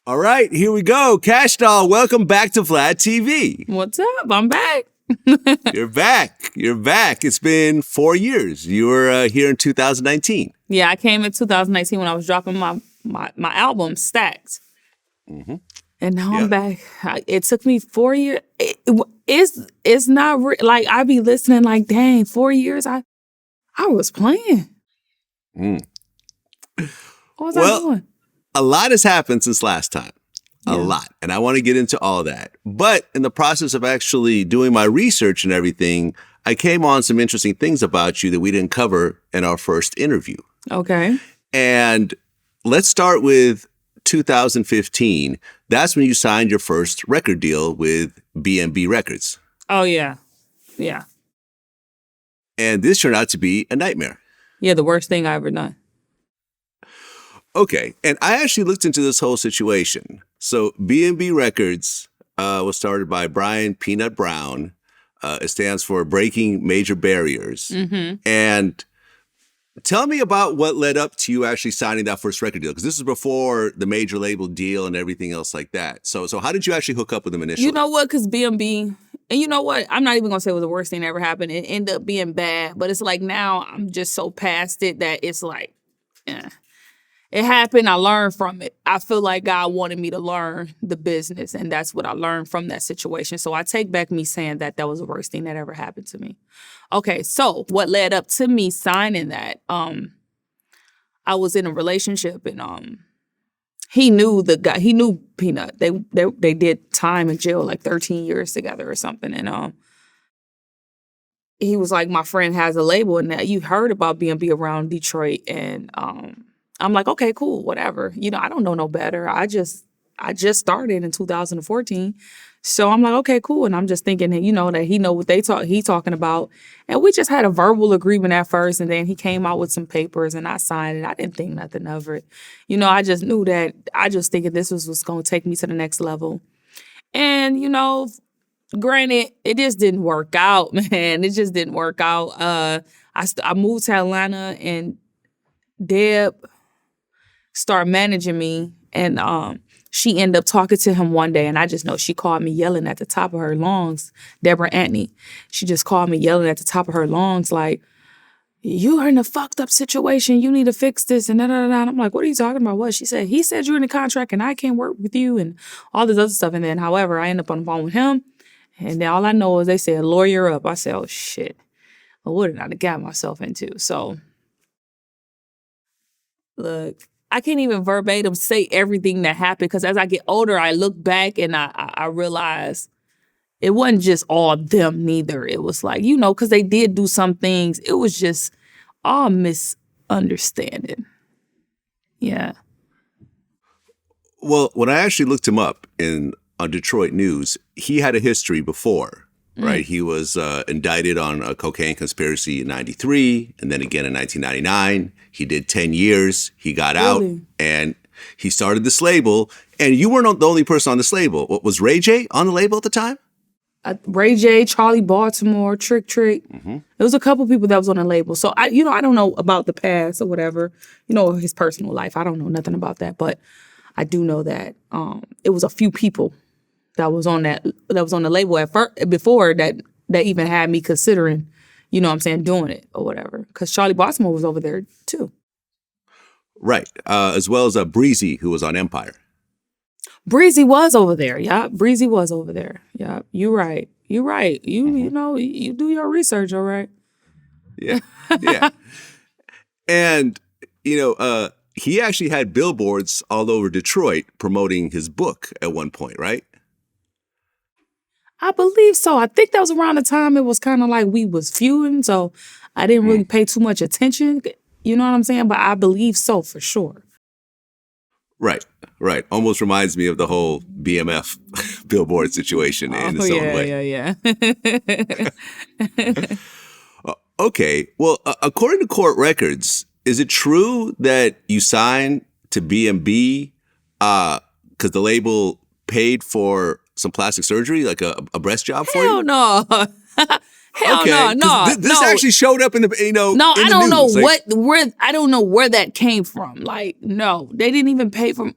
All right, here we go. Kash Doll, welcome back to VladTV. What's up? I'm back. You're back. You're back. It's been 4 years. You were here in 2019. Yeah, I came in 2019 when I was dropping my album, Stacked. Mm-hmm. And now I'm back. It took me 4 years. It's not like I be listening like, dang, 4 years. I was playing. What was I doing? A lot has happened since last time. A lot. And I want to get into all that. But in the process of actually doing my research and everything, I came on some interesting things about you that we didn't cover in our first interview. Okay. And let's start with 2015. That's when you signed your first record deal with BMF Records. Oh, yeah. Yeah. And this turned out to be a nightmare. Yeah, the worst thing I ever done. Okay. And I actually looked into this whole situation. So BMF Records was started by Brian Peanut Brown. It stands for Breaking Major Barriers. Mm-hmm. And tell me about what led up to you actually signing that first record deal, because this is before the major label deal and everything else like that. So how did you actually hook up with them initially? You know what? Because BMF, and you know what? I'm not even going to say it was the worst thing that ever happened. It ended up being bad. But it's like now I'm just so past it that it's like, it happened. I learned from it. I feel like God wanted me to learn the business, and that's what I learned from that situation. So I take back me saying that was the worst thing that ever happened to me. Okay, so what led up to me signing that? I was in a relationship, and he knew the guy. He knew Peanut. They did time in jail, like 13 years together or something, and he was like, my friend has a label, and you heard about BMF around Detroit, and I'm like, okay, cool, whatever. You know, I don't know no better. I just started in 2014. So I'm like, okay, cool. And I'm just thinking that, that he know what he talking about. And we just had a verbal agreement at first. And then he came out with some papers and I signed it. I didn't think nothing of it. I just knew that I just thinking this was what's going to take me to the next level. And, granted, it just didn't work out, man. It just didn't work out. I moved to Atlanta and Deb started managing me, and she ended up talking to him one day, and I just know she called me yelling at the top of her lungs, Deb Antney. She just called me yelling at the top of her lungs like, you are in a fucked up situation. You need to fix this, and da-da-da-da. And I'm like, what are you talking about? What? She said, he said you're in a contract, and I can't work with you, and all this other stuff. And then, however, I end up on the phone with him, and then all I know is they said, lawyer up. I said, oh, shit. Well, what did I got myself into? So, look, I can't even verbatim say everything that happened because as I get older, I look back and I realize it wasn't just all them neither. It was like, because they did do some things. It was just all misunderstanding. Yeah. Well, when I actually looked him up on Detroit News, he had a history before. Right, he was indicted on a cocaine conspiracy in '93, and then again in 1999. He did 10 years. He got out, and he started this label. And you weren't the only person on this label. What was Ray J on the label at the time? Ray J, Charli Baltimore, Trick. Mm-hmm. There was a couple people that was on the label. So I don't know about the past or whatever. His personal life. I don't know nothing about that, but I do know that it was a few people that was on the label before that even had me considering, doing it or whatever. Because Charli Baltimore was over there too. Right. As well as Breezy, who was on Empire. Breezy was over there. Yeah. Breezy was over there. Yeah. You're right. You do your research, all right? Yeah. Yeah. And, he actually had billboards all over Detroit promoting his book at one point, right? I believe so. I think that was around the time it was kind of like we was feuding, so I didn't really pay too much attention. You know what I'm saying? But I believe so for sure. Right. Almost reminds me of the whole BMF billboard situation in its own way. Yeah. Okay. Well, according to court records, is it true that you signed to BMF because the label paid for some plastic surgery, like a breast job for you? Hell no. Hell no. This actually showed up in the No, in I the don't news. know I don't know where that came from. Like, no, they didn't even pay for.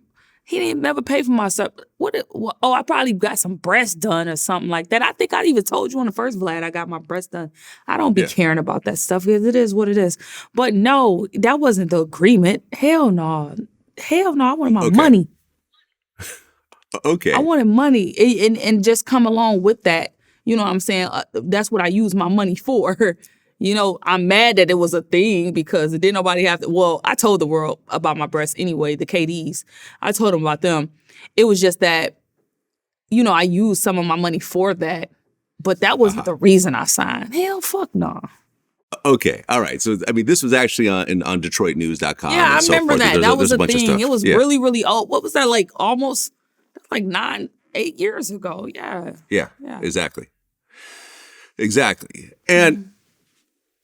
He didn't never pay for my stuff. Oh, I probably got some breasts done or something like that. I think I even told you on the first Vlad I got my breasts done. I don't be caring about that stuff because it is what it is. But no, that wasn't the agreement. Hell no. Hell no, I wanted my money. Okay. I wanted money and just come along with that. You know what I'm saying? That's what I use my money for. You know, I'm mad that it was a thing because didn't nobody have to. Well, I told the world about my breasts anyway, the KDs. I told them about them. It was just that, you know, I used some of my money for that, but that wasn't the reason I signed. Hell, fuck no. Okay, all right. So, I mean, this was actually on DetroitNews.com. Yeah, I remember that. That was a thing. It was really, really old. What was that, like almost like 9, 8 years ago? Yeah. Yeah, exactly. Exactly. And,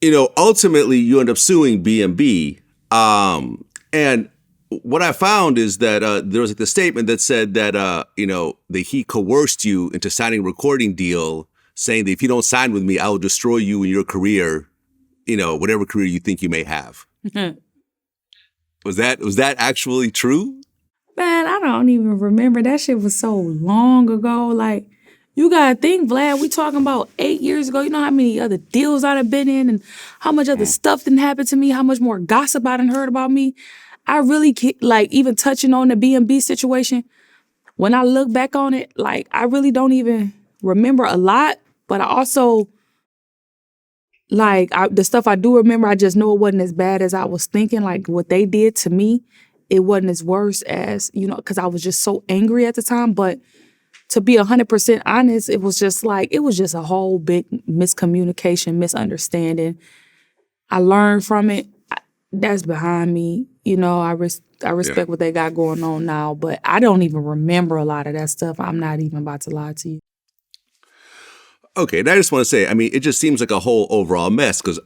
you know, ultimately you end up suing BMB. And what I found is that there was like the statement that said that, you know, that he coerced you into signing a recording deal saying that if you don't sign with me, I will destroy you and your career, you know, whatever career you think you may have. Was that actually true? Man, I don't even remember. That shit was so long ago. Like, you gotta think, Vlad, we talking about 8 years ago. You know how many other deals I'd have been in and how much other stuff didn't happen to me, how much more gossip I done heard about me. I really, like, even touching on the B&B situation, when I look back on it, like, I really don't even remember a lot, but I also, like, the stuff I do remember, I just know it wasn't as bad as I was thinking. Like, what they did to me, it wasn't as worse as, you know, because I was just so angry at the time, but to be 100% honest, it was just a whole big miscommunication, misunderstanding. I learned from it. That's behind me. You know, I respect what they got going on now, but I don't even remember a lot of that stuff. I'm not even about to lie to you. Okay, and I just want to say, I mean, it just seems like a whole overall mess because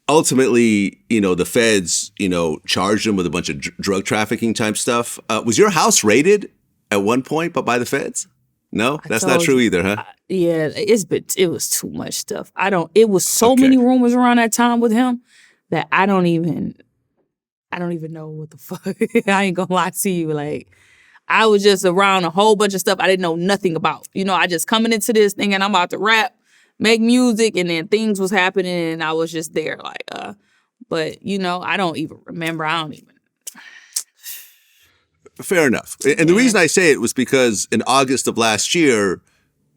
ultimately, you know, the feds, you know, charged him with a bunch of drug trafficking type stuff. Was your house raided at one point by the feds? No, that's not true either, huh? Yeah, it was too much stuff. It was so many rumors around that time with him that I don't even know what the fuck. I ain't gonna lie to you. Like, I was just around a whole bunch of stuff I didn't know nothing about. You know, I just coming into this thing and I'm about to rap, make music, and then things was happening and I was just there like, but you know, I don't even remember. Fair enough. And the reason I say it was because in August of last year,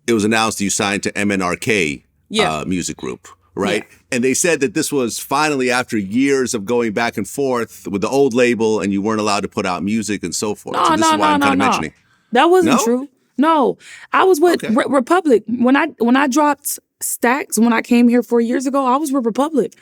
it was announced that you signed to MNRK music group, right? Yeah. And they said that this was finally after years of going back and forth with the old label and you weren't allowed to put out music and so forth. So this is why I'm kind of mentioning. That wasn't true. No, I was with Republic. When I dropped Stacks, when I came here 4 years ago, I was with Republic.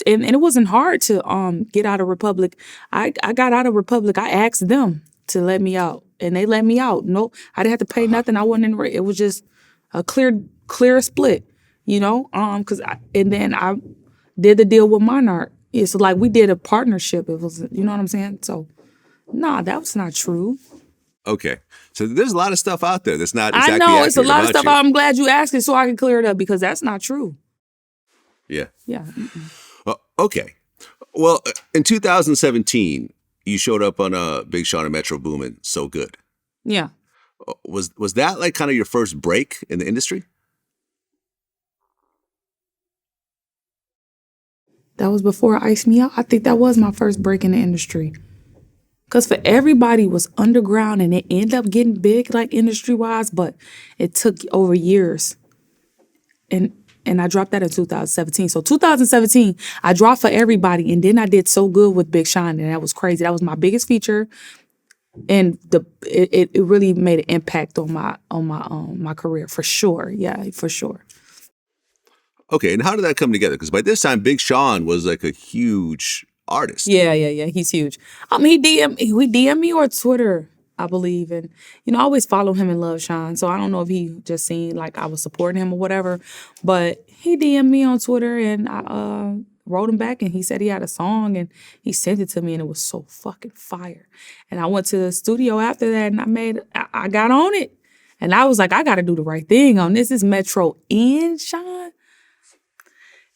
And it wasn't hard to get out of Republic. I got out of Republic. I asked them to let me out, and they let me out. No, I didn't have to pay nothing. I wasn't in. It was just a clear split, you know. And then I did the deal with MNRK. It's like we did a partnership. It was, you know what I'm saying. So, nah, that was not true. Okay, so there's a lot of stuff out there that's not exactly. I know it's a lot of stuff. I'm glad you asked it so I can clear it up because that's not true. Yeah. Yeah. Okay. Well, in 2017. You showed up on Big Sean and Metro Boomin' So Good. Yeah. Was that like kind of your first break in the industry? That was before Ice Me Out. I think that was my first break in the industry. Because for everybody was underground and it ended up getting big like industry-wise, but it took over years. And I dropped that in 2017. So 2017, I dropped For Everybody, and then I did So Good with Big Sean, and that was crazy. That was my biggest feature, and it really made an impact on my career for sure. Yeah, for sure. Okay, and how did that come together? Because by this time, Big Sean was like a huge artist. Yeah. He's huge. He DM me on Twitter, I believe. And, you know, I always follow him and love Sean. So I don't know if he just seen like I was supporting him or whatever. But he DM'd me on Twitter and I wrote him back and he said he had a song and he sent it to me and it was so fucking fire. And I went to the studio after that and I got on it. And I was like, I got to do the right thing on this. This is Metro and Sean.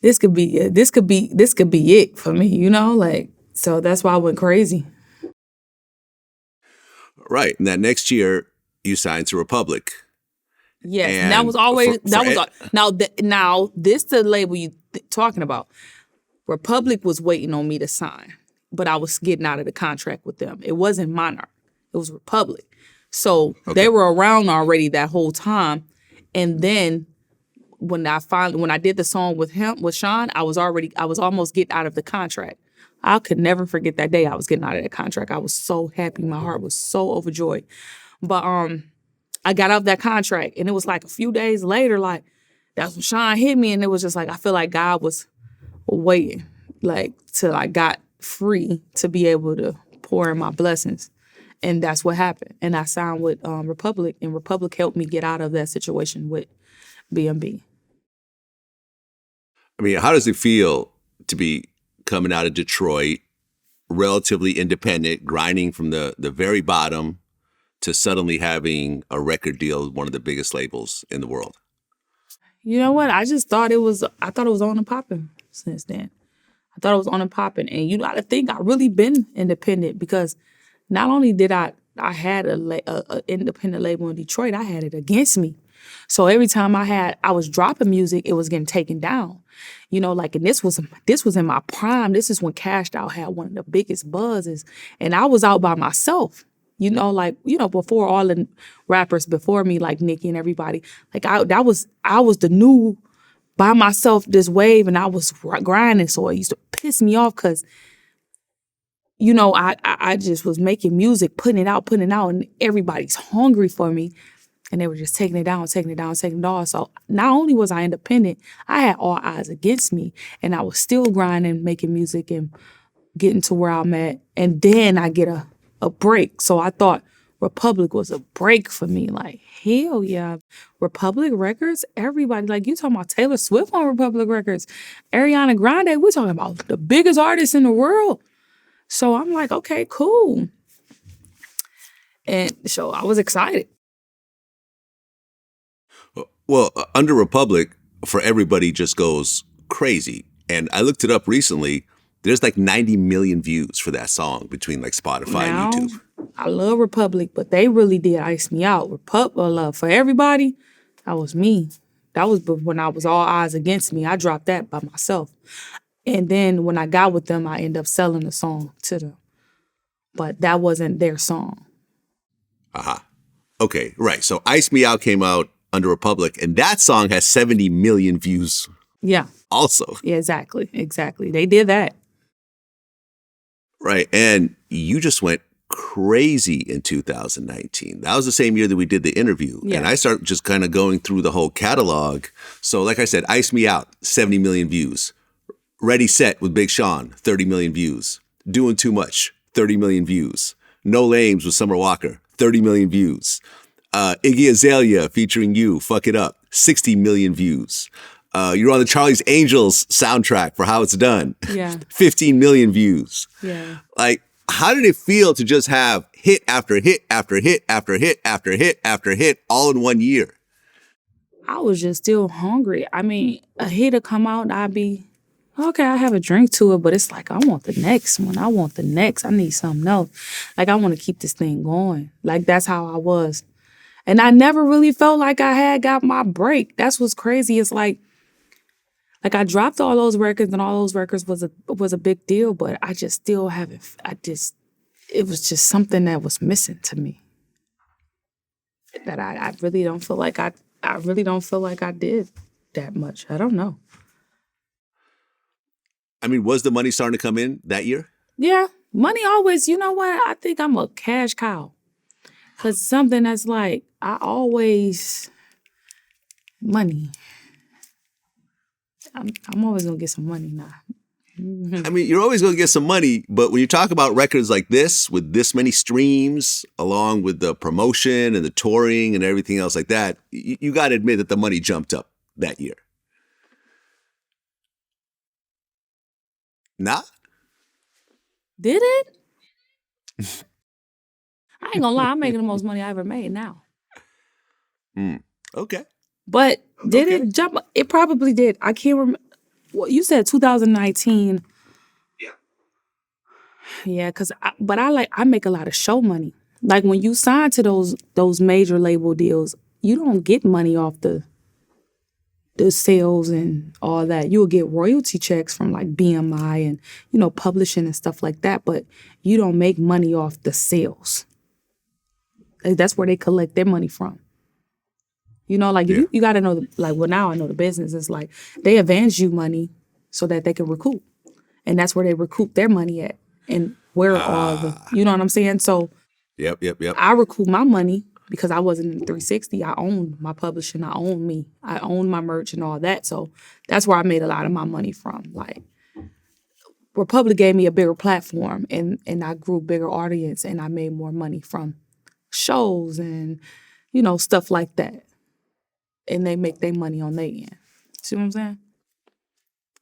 This could be it for me, you know? Like, so that's why I went crazy. Right. And that next year, you signed to Republic. Yes, And and that was always now this the label you talking about. Republic was waiting on me to sign, but I was getting out of the contract with them. It wasn't MNRK, it was Republic. So they were around already that whole time, and then when I did the song with Sean, I was almost getting out of the contract. I could never forget that day I was getting out of that contract. I was so happy, my heart was so overjoyed. But I got out of that contract, and it was like a few days later, like that's when Sean hit me, and it was just like I feel like God was waiting, like till I got free to be able to pour in my blessings, and that's what happened. And I signed with Republic, and Republic helped me get out of that situation with BMB. I mean, how does it feel to be coming out of Detroit, relatively independent, grinding from the very bottom, to suddenly having a record deal with one of the biggest labels in the world? You know what? I thought it was on and popping since then. I thought it was on and popping. And you got to think I really been independent, because not only did I had a independent label in Detroit, I had it against me. So every time I was dropping music, it was getting taken down. You know, like, and this was in my prime. This is when Kash Doll had one of the biggest buzzes, and I was out by myself. You know, like, you know, before all the rappers before me, like Nicki and everybody, like I was the new by myself, this wave, and I was grinding. So it used to piss me off because, you know, I just was making music, putting it out, and everybody's hungry for me. And they were just taking it down. So not only was I independent, I had all eyes against me. And I was still grinding, making music and getting to where I'm at. And then I get a break. So I thought Republic was a break for me. Like, hell yeah. Republic Records, everybody, like, you talking about Taylor Swift on Republic Records, Ariana Grande, we're talking about the biggest artists in the world. So I'm like, okay, cool. And so I was excited. Well, under Republic, for everybody just goes crazy. And I looked it up recently. There's like 90 million views for that song between like Spotify and YouTube. I love Republic, but they really did ice me out. Love for everybody, that was me. That was when I was all eyes against me. I dropped that by myself. And then when I got with them, I ended up selling the song to them. But that wasn't their song. Okay, right. So Ice Me Out came out under Republic, and that song has 70 million views. Yeah. Also. Yeah, exactly. They did that. Right. And you just went crazy in 2019. That was the same year that we did the interview. Yeah. And I started just kind of going through the whole catalog. So like I said, Ice Me Out, 70 million views. Ready Set with Big Sean, 30 million views. Doing Too Much, 30 million views. No Lames with Summer Walker, 30 million views. Iggy Azalea featuring You, Fuck It Up, 60 million views. You're on the Charlie's Angels soundtrack for How It's Done. Yeah. 15 million views. Yeah. Like, how did it feel to just have hit after hit after hit after hit after hit after hit all in 1 year? I was just still hungry. I mean, a hit would come out and I'd be, okay, I have a drink to it, but it's like, I want the next one. I want the next. I need something else. Like, I want to keep this thing going. Like, that's how I was. And I never really felt like I had got my break. That's what's crazy. It's like I dropped all those records, and all those records was a big deal, but I just still haven't. It was just something that was missing to me. That I really don't feel like I did that much. I don't know. I mean, was the money starting to come in that year? Yeah, money always. You know what? I think I'm a cash cow. Cause something that's like, I always, money. I'm always gonna get some money now. I mean, you're always gonna get some money, but when you talk about records like this, with this many streams, along with the promotion and the touring and everything else like that, you gotta admit that the money jumped up that year. Nah? Did it? I ain't gonna lie, I'm making the most money I ever made now. Okay. But did it jump? It probably did. I can't remember. Well, you said 2019. Yeah. Yeah, because I make a lot of show money. Like when you sign to those major label deals, you don't get money off the sales and all that. You'll get royalty checks from like BMI and, publishing and stuff like that, but you don't make money off the sales. Like, that's where they collect their money from. You got to know, now I know the business. It's like they advance you money so that they can recoup. And that's where they recoup their money at. And where all the, you know what I'm saying? So Yep. I recoup my money because I wasn't in 360. I owned my publishing. I owned me. I owned my merch and all that. So that's where I made a lot of my money from. Like, Republic gave me a bigger platform and I grew a bigger audience and I made more money from shows and, stuff like that. And they make their money on their end. See what I'm saying?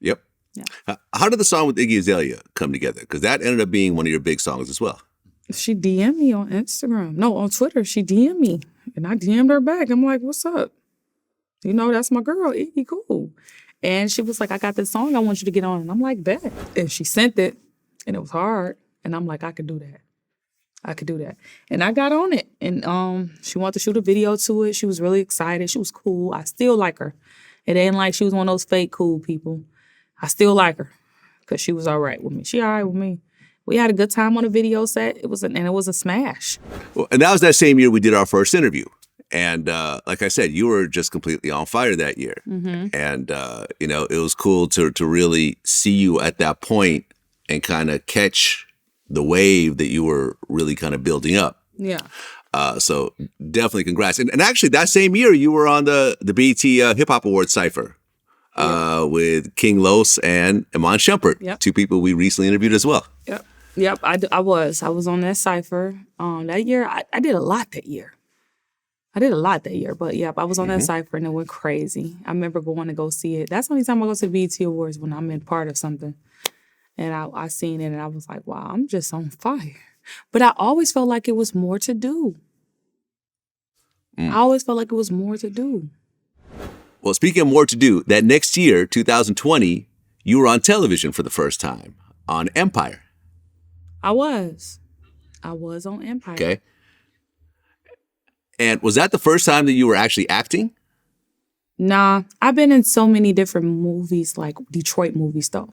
Yep. Yeah. How did the song with Iggy Azalea come together? Because that ended up being one of your big songs as well. She DM'd me on Instagram. No, on Twitter. She DM'd me. And I DM'd her back. I'm like, what's up? That's my girl. Iggy, cool. And she was like, I got this song I want you to get on. And I'm like, bet. And she sent it. And it was hard. And I'm like, I could do that. And I got on it. And she wanted to shoot a video to it. She was really excited. She was cool. I still like her. It ain't like she was one of those fake cool people. I still like her. Because she was all right with me. She all right with me. We had a good time on a video set. It was a smash. Well, and that was that same year we did our first interview. And like I said, you were just completely on fire that year. Mm-hmm. And, it was cool to really see you at that point and kind of catch the wave that you were really kind of building up. Yeah. So definitely congrats. And actually that same year you were on the BET Hip Hop Awards Cypher with King Los and Iman Shumpert, two people we recently interviewed as well. Yep, I was on that Cypher. That year, I did a lot that year. But I was on that Cypher and it went crazy. I remember going to go see it. That's the only time I go to the BET Awards, when I'm in part of something. And I seen it and I was like, wow, I'm just on fire. But I always felt like it was more to do. Well, speaking of more to do, that next year, 2020, you were on television for the first time on Empire. I was on Empire. Okay. And was that the first time that you were actually acting? Nah, I've been in so many different movies, like Detroit movies though.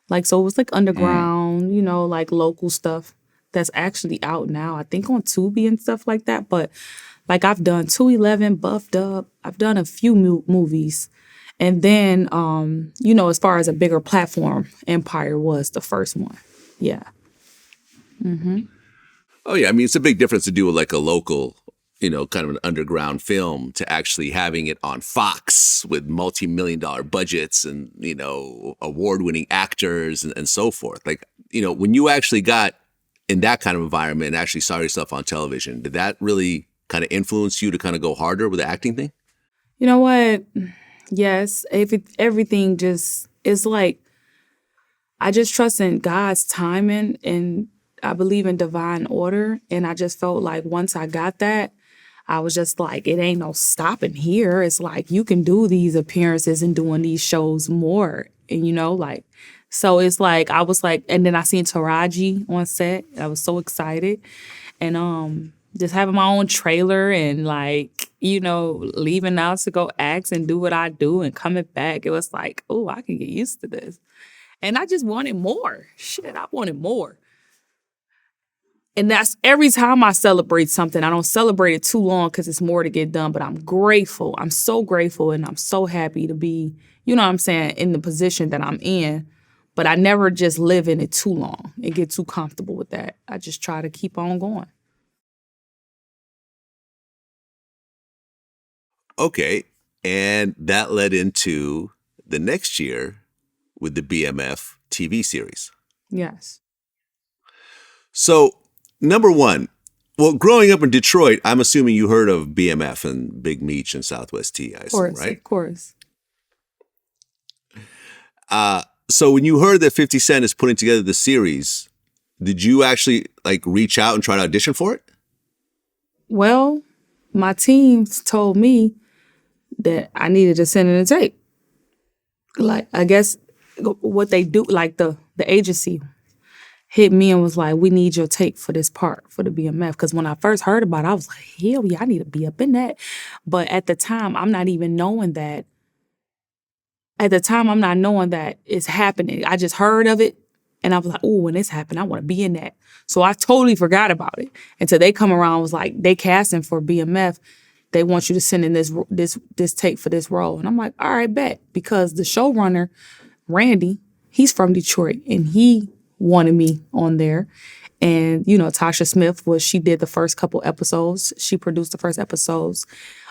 Like, so it was like underground, like local stuff that's actually out now. I think on Tubi and stuff like that. But like I've done 211, Buffed Up. I've done a few movies. And then, as far as a bigger platform, Empire was the first one. Yeah. Mm-hmm. Oh, yeah. I mean, it's a big difference to do like a local, kind of an underground film to actually having it on Fox with multi-million-dollar budgets and, award-winning actors and so forth. Like, when you actually got in that kind of environment and actually saw yourself on television, did that really kind of influence you to kind of go harder with the acting thing? You know what? Yes. Everything just is like, I just trust in God's timing and I believe in divine order. And I just felt like once I got that, I was just like, it ain't no stopping here. It's like, you can do these appearances and doing these shows more. And, so it's like, I was like, and then I seen Taraji on set. I was so excited. And just having my own trailer and leaving out to go act and do what I do and coming back. It was like, oh, I can get used to this. And I just wanted more. Shit, I wanted more. And that's every time I celebrate something, I don't celebrate it too long because it's more to get done, but I'm grateful. I'm so grateful and I'm so happy to be, in the position that I'm in. But I never just live in it too long and get too comfortable with that. I just try to keep on going. Okay. And that led into the next year with the BMF TV series. Yes. So, number one, well, growing up in Detroit, I'm assuming you heard of BMF and Big Meech and Southwest T, I assume, right? Of course. So when you heard that 50 Cent is putting together the series, did you actually reach out and try to audition for it? Well, my team told me that I needed to send in a tape. I guess what they do, the agency hit me and was like, we need your take for this part for the BMF. Because when I first heard about it, I was like, hell yeah, I need to be up in that. But at the time, I'm not even knowing that. At the time, I'm not knowing that it's happening. I just heard of it. And I was like, oh, when this happened, I want to be in that. So I totally forgot about it until they come around. Was like, they casting for BMF. They want you to send in this tape for this role. And I'm like, all right, bet. Because the showrunner, Randy, he's from Detroit, and he wanted me on there. And, you know, Tasha Smith she did the first couple episodes. She produced the first episodes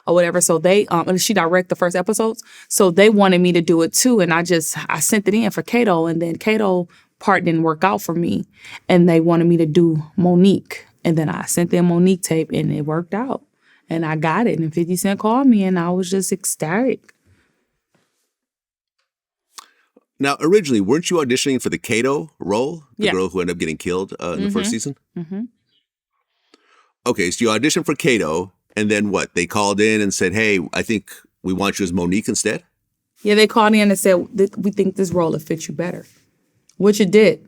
or whatever. So and she directed the first episodes. So they wanted me to do it too. And I sent it in for Kato, and then Kato part didn't work out for me. And they wanted me to do Monique. And then I sent them Monique tape, and it worked out. And I got it. And 50 Cent called me, and I was just ecstatic. Now, originally, weren't you auditioning for the Kato role? The Yeah. girl who ended up getting killed in the first season? Mm-hmm. Okay, so you auditioned for Kato, and then what? They called in and said, hey, I think we want you as Monique instead? Yeah, they called in and said, we think this role will fit you better, which it did.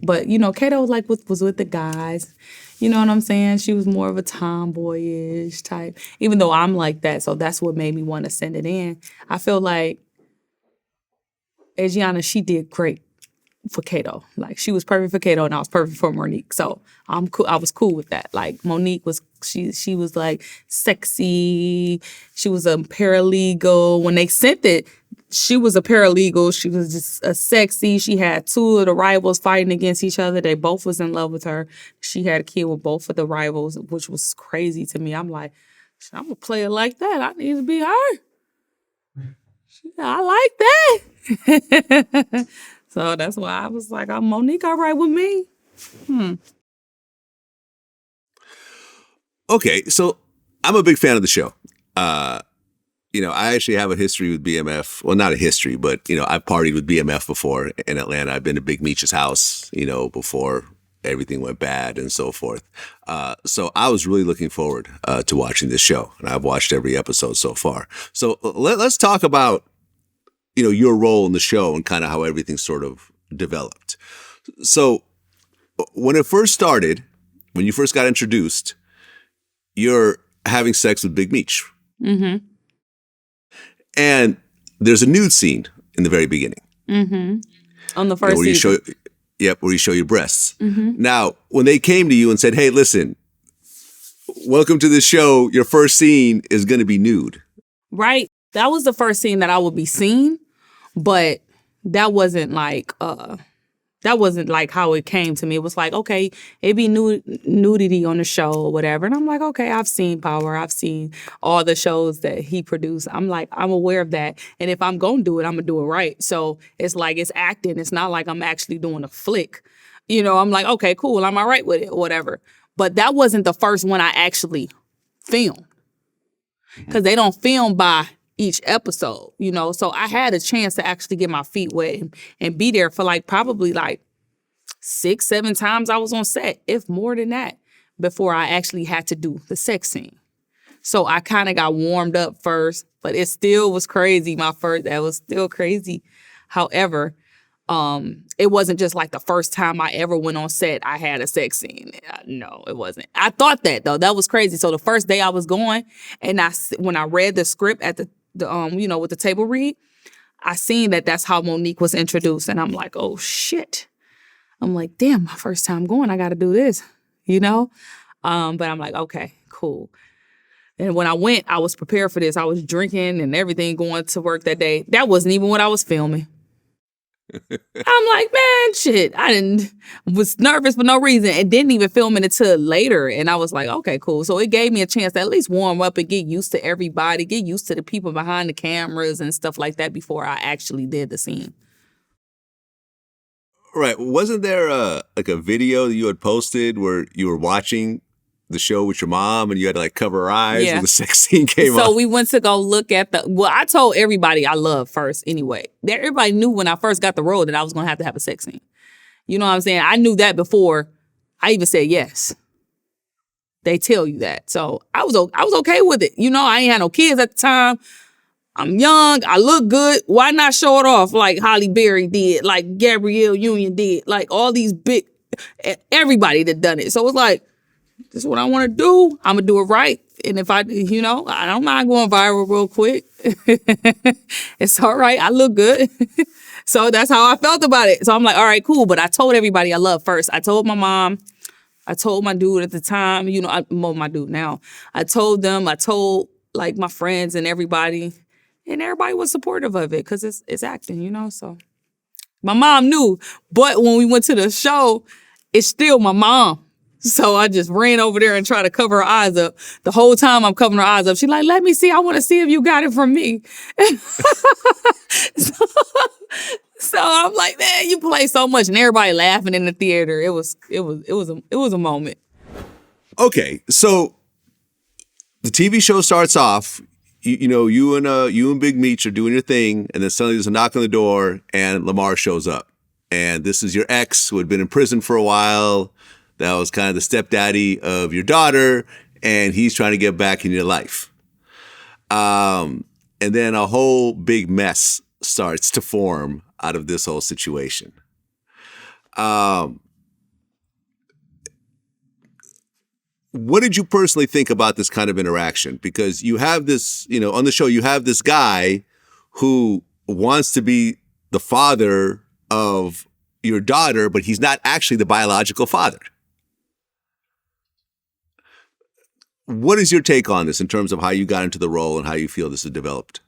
But, you know, Kato was with the guys. You know what I'm saying? She was more of a tomboyish type, even though I'm like that. So that's what made me want to send it in. I feel like Adriana, she did great for Kato. Like, she was perfect for Kato, and I was perfect for Monique. So I'm cool. I was cool with that. Like, Monique was, she was like sexy. She was a paralegal. When they sent it, she was a paralegal. She was just a sexy. She had two of the rivals fighting against each other. They both was in love with her. She had a kid with both of the rivals, which was crazy to me. I'm like, I'm a player like that. I need to be her. I like that. So that's why I was like, I'm Monique, all right with me. Okay, so I'm a big fan of the show. You know, I actually have a history with BMF. Well, not a history, but, you know, I've partied with BMF before in Atlanta. I've been to Big Meech's house, you know, before everything went bad and so forth. So I was really looking forward to watching this show, and I've watched every episode so far. So let's talk about, you know, your role in the show and kind of how everything sort of developed. So when it first started, when you first got introduced, you're having sex with Big Meech. Mm-hmm. And there's a nude scene in the very beginning. Mm-hmm. On the first where you season. where you show your breasts. Mm-hmm. Now, when they came to you and said, hey, listen, welcome to the show, your first scene is going to be nude. Right. That was the first scene that I would be seen, but that wasn't like how it came to me. It was like, okay, it'd be nudity on the show or whatever. And I'm like, okay, I've seen Power. I've seen all the shows that he produced. I'm like, I'm aware of that. And if I'm going to do it, I'm going to do it right. So it's like, it's acting. It's not like I'm actually doing a flick. You know, I'm like, okay, cool. I'm all right with it or whatever. But that wasn't the first one I actually filmed. Because they don't film by each episode, you know. So I had a chance to actually get my feet wet and be there for like probably like 6-7 times I was on set, if more than that, before I actually had to do the sex scene. So I kind of got warmed up first, but it still was crazy. That was still crazy. However, it wasn't just like the first time I ever went on set, I had a sex scene. No, it wasn't. I thought that though. That was crazy. So the first day I was going, and when I read the script at the you know, with the table read, I seen that that's how Monique was introduced, and I'm like, oh shit. I'm like, damn, my first time going, I got to do this, you know. But I'm like, okay, cool. And when I went, I was prepared for this. I was drinking and everything going to work that day. That wasn't even what I was filming. I'm like, man, shit. Was nervous for no reason and didn't even film it until later. And I was like, okay, cool. So it gave me a chance to at least warm up and get used to everybody, get used to the people behind the cameras and stuff like that before I actually did the scene. Right. Wasn't there a video that you had posted where you were watching the show with your mom and you had to like cover her eyes when the sex scene came up? So we went to go look at I told everybody I love first anyway. Everybody knew when I first got the role that I was going to have a sex scene. You know what I'm saying? I knew that before I even said yes. They tell you that. So I was okay with it. You know, I ain't had no kids at the time. I'm young. I look good. Why not show it off like Halle Berry did, like Gabrielle Union did, like all these big everybody that done it. So it's like, this is what I want to do. I'm going to do it right. And if I don't mind going viral real quick. It's all right. I look good. So that's how I felt about it. So I'm like, all right, cool. But I told everybody I love first. I told my mom. I told my dude at the time, my dude now. I told them, I told like my friends and everybody was supportive of it because it's acting, so. My mom knew, but when we went to the show, it's still my mom. So I just ran over there and tried to cover her eyes up. The whole time I'm covering her eyes up, she's like, let me see. I want to see if you got it from me. So I'm like, man, you play so much, and everybody laughing in the theater. It was a moment. Okay, so the TV show starts off. You and Big Meech are doing your thing, and then suddenly there's a knock on the door, and Lamar shows up. And this is your ex who had been in prison for a while. That was kind of the stepdaddy of your daughter, and he's trying to get back in your life. And then a whole big mess starts to form out of this whole situation. What did you personally think about this kind of interaction? Because you have this, on the show, you have this guy who wants to be the father of your daughter, but he's not actually the biological father. What is your take on this in terms of how you got into the role and how you feel this is developed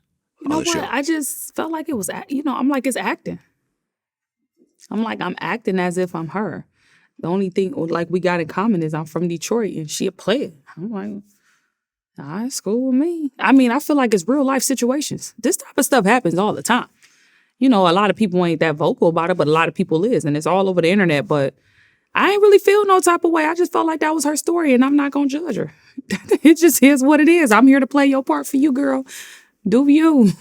on the show? I just felt like it was, I'm like, it's acting. I'm like, I'm acting as if I'm her. The only thing like we got in common is I'm from Detroit and she a player. I'm like, nah, it's cool with me. I mean, I feel like it's real life situations. This type of stuff happens all the time. A lot of people ain't that vocal about it, but a lot of people is, and it's all over the internet. But I ain't really feel no type of way. I just felt like that was her story, and I'm not gonna judge her. It just is what it is. I'm here to play your part for you, girl. Do you?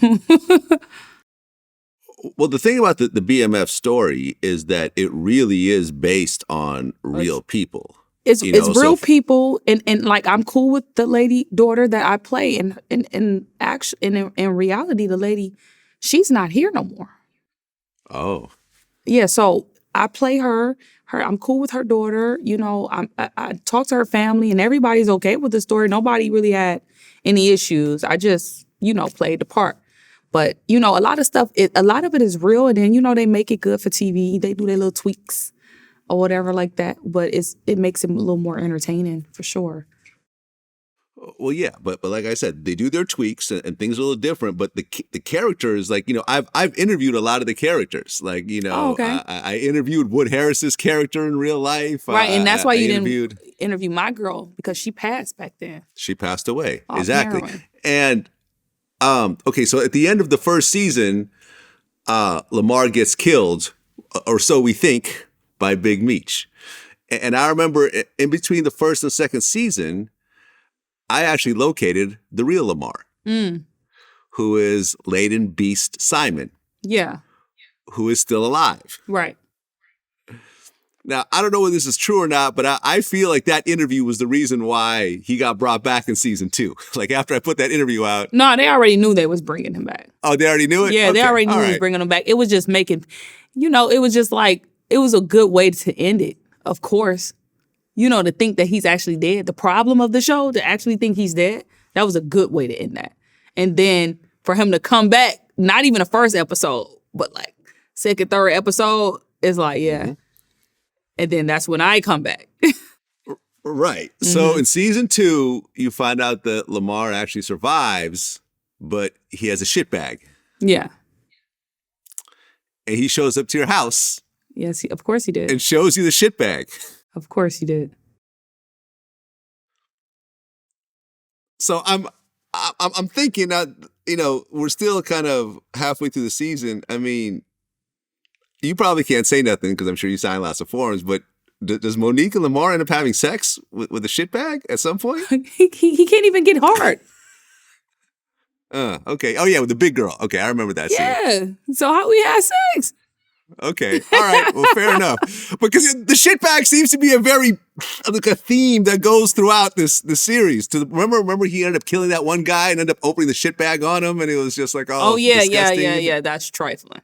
Well, the thing about the BMF story is that it really is based on real people. It's real people, and like I'm cool with the lady daughter that I play, and in reality, the lady, she's not here no more. Oh, yeah. So I play her. I'm cool with her daughter. I talk to her family, and everybody's okay with the story. Nobody really had any issues. I just played the part. But, a lot of stuff, a lot of it is real. And then, they make it good for TV. They do their little tweaks or whatever like that. But it makes it a little more entertaining for sure. Well, yeah. But like I said, they do their tweaks and things are a little different. But the characters, like, I've interviewed a lot of the characters. Like, okay. I interviewed Wood Harris's character in real life. Right. And that's why you didn't interview my girl, because she passed back then. She passed away. Off exactly. Heroin. And okay, so at the end of the first season, Lamar gets killed, or so we think, by Big Meech. And I remember in between the first and second season, I actually located the real Lamar, who is Layden Beast Simon. Yeah. Who is still alive. Right. Now, I don't know whether this is true or not, but I feel like that interview was the reason why he got brought back in season 2. Like, after I put that interview out. No, they already knew they was bringing him back. Oh, they already knew it? Yeah, okay. They already knew they was bringing him back. It was just making, it was just like, it was a good way to end it, of course. To think that he's actually dead. The problem of the show, to actually think he's dead, that was a good way to end that. And then for him to come back, not even the first episode, but like second, third episode, is like, yeah. Mm-hmm. And then that's when I come back. Right. Mm-hmm. So in season 2, you find out that Lamar actually survives, but he has a shit bag. Yeah. And he shows up to your house. Yes, of course he did. And shows you the shit bag. Of course he did. So I'm thinking that, we're still kind of halfway through the season. I mean, you probably can't say nothing because I'm sure you signed lots of forms, but does Monique and Lamar end up having sex with a shit bag at some point? he can't even get hard. Okay. Oh, yeah, with the big girl. Okay, I remember that scene. Yeah. So how we had sex? Okay. All right. Well, fair enough. Because the shit bag seems to be a theme that goes throughout this series. Remember he ended up killing that one guy and ended up opening the shit bag on him, and it was just like, oh yeah, disgusting. yeah. That's trifling.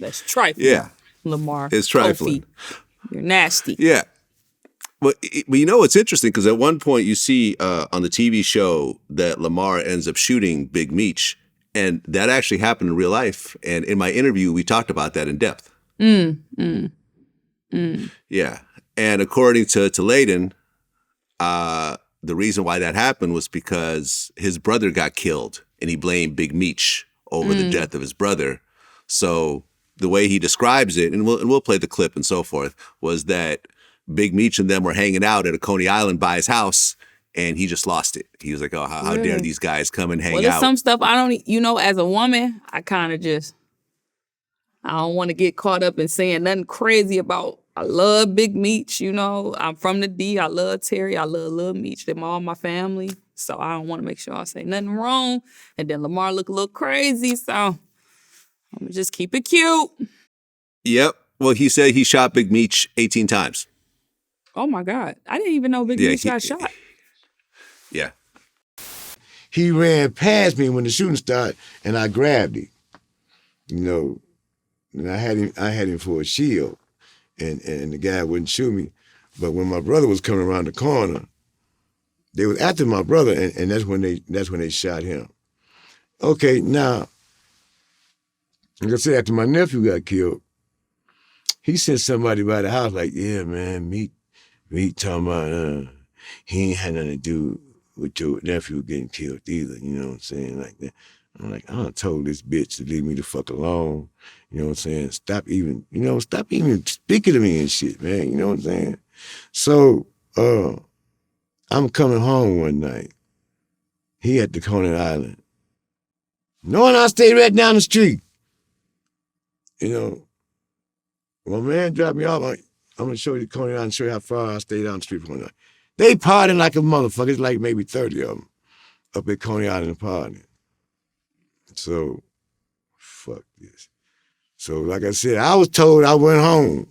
That's trifling. Yeah. Lamar. It's trifling. Kofi. You're nasty. Yeah. But you know what's interesting? Because at one point you see on the TV show that Lamar ends up shooting Big Meech, and that actually happened in real life. And in my interview, we talked about that in depth. Yeah. And according to Layden, the reason why that happened was because his brother got killed, and he blamed Big Meech over the death of his brother. So the way he describes it, and we'll play the clip and so forth, was that Big Meech and them were hanging out at a Coney Island by his house, and he just lost it. He was like, "Oh, how dare these guys come and hang out?" There's some stuff I don't, as a woman, I kind of just, I don't want to get caught up in saying nothing crazy about. I love Big Meech, I'm from the D. I love Terry. I love Lil Meech. They're all my family. So I don't want to make sure I say nothing wrong. And then Lamar look a little crazy. So I'm going to just keep it cute. Yep. Well, he said he shot Big Meech 18 times. Oh, my God. I didn't even know Big Meech got shot. Yeah. He ran past me when the shooting started, and I grabbed him. And I had him for a shield. And the guy wouldn't shoot me. But when my brother was coming around the corner, they was after my brother, and that's when they shot him. Okay, now, like I said, after my nephew got killed, he sent somebody by the house like, "Yeah, man, Meech talking about he ain't had nothing to do with your nephew getting killed either." You know what I'm saying? Like that. I'm like, I done told this bitch to leave me the fuck alone. You know what I'm saying? Stop even speaking to me and shit, man. You know what I'm saying? So, I'm coming home one night. He at the Coney Island. Knowing I stayed right down the street. My man dropped me off. I'm going to show you the Coney Island and show you how far I stayed down the street from one night. They partying like a motherfucker. It's like maybe 30 of them up at Coney Island partying. So, fuck this. So, like I said, I was told I went home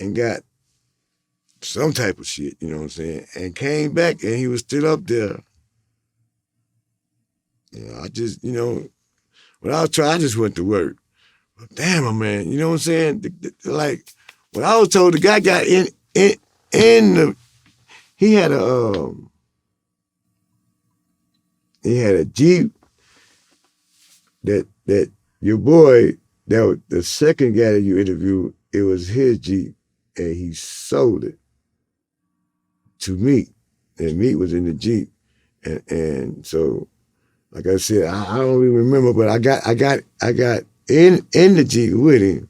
and got some type of shit, you know what I'm saying, and came back and he was still up there. I just, when I was trying, I just went to work. But damn, my man, you know what I'm saying? Like, when I was told the guy got in the, he had a Jeep that your boy, that was the second guy that you interviewed, it was his Jeep, and he sold it to Meech, and Meech was in the Jeep, and so, like I said, I don't even remember, but I got in the Jeep with him,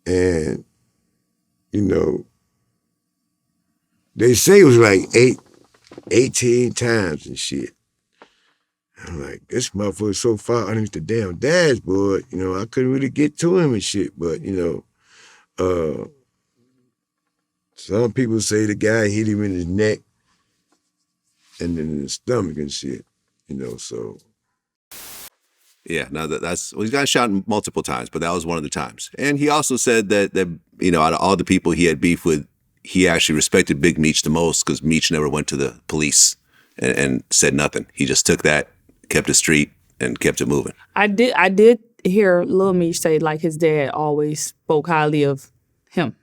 and they say it was like 18 times and shit. I'm like, this motherfucker's so far underneath the damn dashboard, I couldn't really get to him and shit, but, some people say the guy hit him in his neck and then in his stomach and shit, so. Yeah, now he's got shot multiple times, but that was one of the times. And he also said that out of all the people he had beef with, he actually respected Big Meech the most because Meech never went to the police and said nothing. He just took that, kept it street, and kept it moving. I did hear Lil Meech say like his dad always spoke highly of him.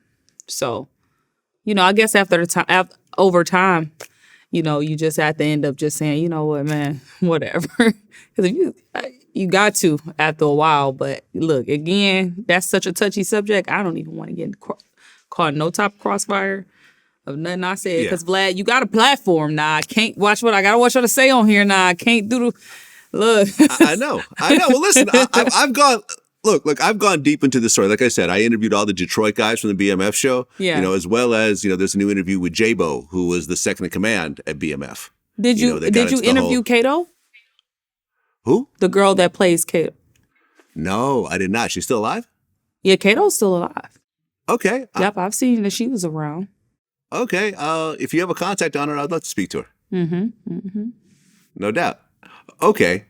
So, I guess over time, you just have to end up just saying, you know what, man, whatever. Because you got to after a while. But look, again, that's such a touchy subject. I don't even want to get caught in no type of crossfire of nothing I said. Because Vlad, you got a platform now. I can't watch what I got to watch what I say on here now. I can't do the look. I know. Well, listen, I've gone. Look, I've gone deep into the story. Like I said, I interviewed all the Detroit guys from the BMF show. Yeah. As well as, there's a new interview with J-Bo, who was the second in command at BMF. Did you interview Kato? Who? The girl that plays Kato. No, I did not. She's still alive? Yeah, Kato's still alive. Okay. Yep, I've seen that she was around. Okay. If you have a contact on her, I'd love to speak to her. Mm-hmm. No doubt. Okay.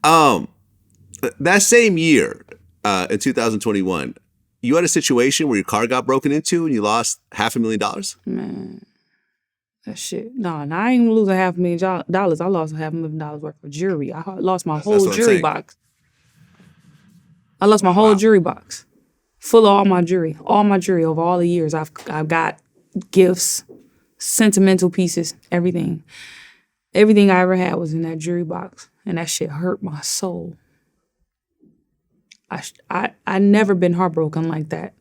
That same year, in 2021, you had a situation where your car got broken into and you lost $500,000? Man, that shit. No, I ain't losing $500,000. I lost $500,000 worth of jewelry. I lost my whole jewelry box. I lost my whole jewelry box, full of all my jewelry over all the years. I've got gifts, sentimental pieces, everything. Everything I ever had was in that jewelry box, and that shit hurt my soul. I never been heartbroken like that.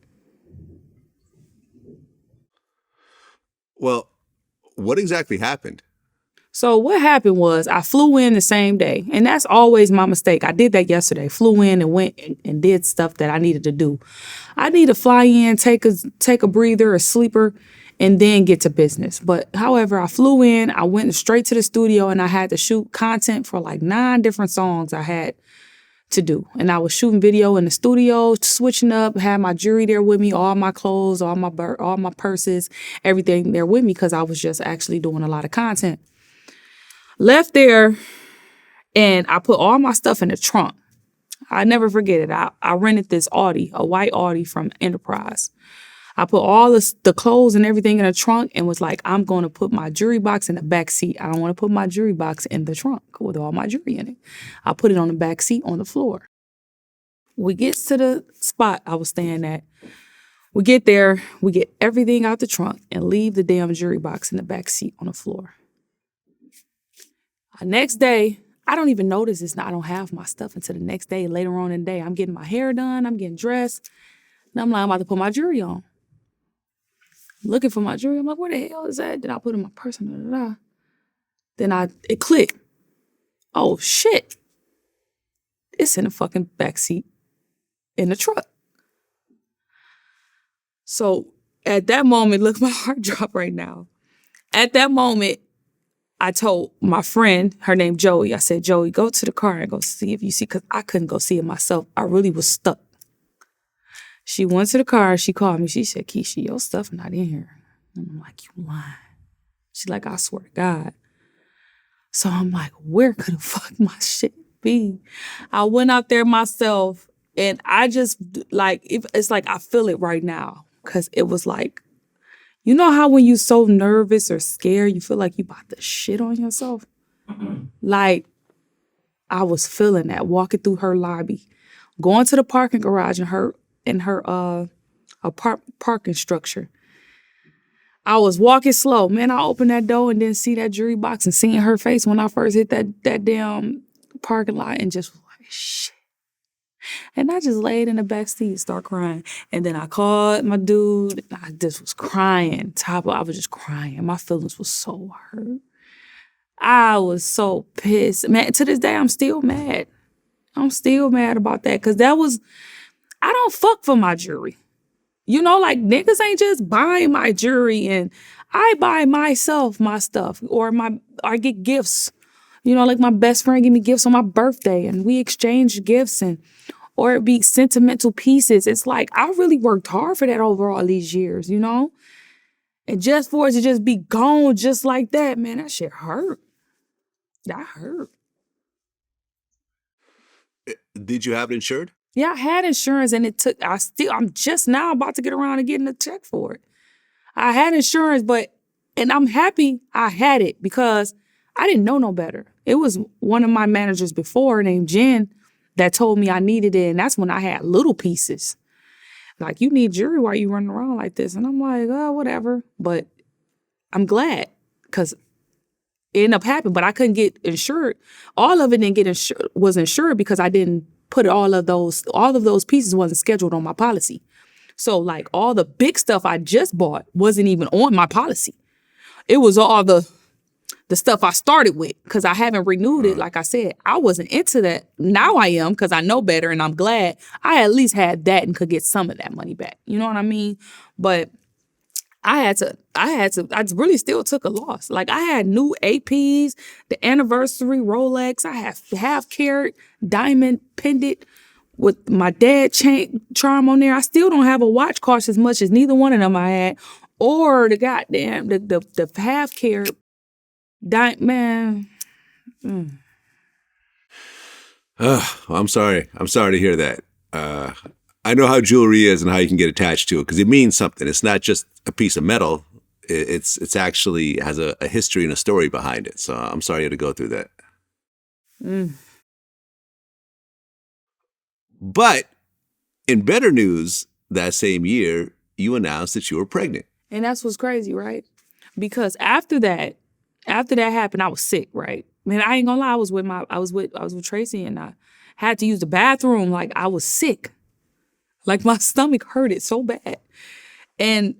Well, what exactly happened? So what happened was I flew in the same day, and that's always my mistake. I did that yesterday. Flew in and went and did stuff that I needed to do. I need to fly in, take a breather, a sleeper, and then get to business. But however, I flew in, I went straight to the studio, and I had to shoot content for like 9 different songs I had to do. And I was shooting video in the studio, switching up, had my jewelry there with me, all my clothes, all my purses, everything there with me because I was just actually doing a lot of content. Left there, and I put all my stuff in the trunk. I never forget it. I rented this Audi, a white Audi from Enterprise. I put all the clothes and everything in the trunk and was like, I'm going to put my jewelry box in the back seat. I don't want to put my jewelry box in the trunk with all my jewelry in it. I put it on the back seat on the floor. We get to the spot I was staying at. We get there, we get everything out the trunk and leave the damn jewelry box in the back seat on the floor. The next day, I don't even notice this. I don't have my stuff until the next day. Later on in the day, I'm getting my hair done. I'm getting dressed. And I'm like, I'm about to put my jewelry on. Looking for my jewelry. I'm like, where the hell is that? Then I put it in my purse. Then it clicked. Oh, shit. It's in the fucking backseat in the truck. So at that moment, look, my heart dropped right now. At that moment, I told my friend, her name Joey, I said, Joey, go to the car and go see if you see, because I couldn't go see it myself. I really was stuck. She went to the car, she called me, she said, Keisha, your stuff not in here. And I'm like, you lying. She's like, I swear to God. So I'm like, where could the fuck my shit be? I went out there myself and I just like, it's like I feel it right now. Cause it was like, you know how when you so nervous or scared, you feel like you about to shit on yourself? Like, I was feeling that, walking through her lobby, going to the parking garage in her parking structure. I was walking slow. Man, I opened that door and didn't see that jewelry box and seeing her face when I first hit that damn parking lot and just was like, shit. And I just laid in the back seat and started crying. And then I called my dude. And I just was crying. I was just crying. My feelings were so hurt. I was so pissed. Man, to this day, I'm still mad. I'm still mad about that. Because I don't fuck for my jewelry. You know, like niggas ain't just buying my jewelry and I buy myself my stuff or I get gifts. You know, like my best friend gave me gifts on my birthday and we exchange gifts or it be sentimental pieces. It's like, I really worked hard for that over all these years, you know? And just for it to just be gone just like that, man, that shit hurt. That hurt. Did you have it insured? Yeah, I had insurance and I'm just now about to get around to getting a check for it. I had insurance, and I'm happy I had it because I didn't know no better. It was one of my managers before named Jen that told me I needed it. And that's when I had little pieces. Like, you need jewelry while you running around like this. And I'm like, oh, whatever. But I'm glad because it ended up happening, but I couldn't get insured. All of it didn't get insured, was insured because I didn't put all of those pieces wasn't scheduled on my policy. So like all the big stuff I just bought wasn't even on my policy. It was all the stuff I started with because I haven't renewed it. Like I said, I wasn't into that. Now I am because I know better and I'm glad I at least had that and could get some of that money back. You know what I mean? But I really still took a loss. Like I had new APs, the anniversary Rolex. I have half-carat diamond pendant with my dad charm on there. I still don't have a watch cost as much as neither one of them I had. Or the goddamn, the half-carat diamond, man. I'm sorry. I'm sorry to hear that. I know how jewelry is and how you can get attached to it because it means something. It's not just a piece of metal. It's actually has a history and a story behind it. So I'm sorry you had to go through that. But In better news, that same year, you announced that you were pregnant. And that's what's crazy, right? Because after that happened, I was sick, right? Man, I ain't gonna lie, I was with Tracy, and I had to use the bathroom. Like, I was sick. Like, my stomach hurted so bad. And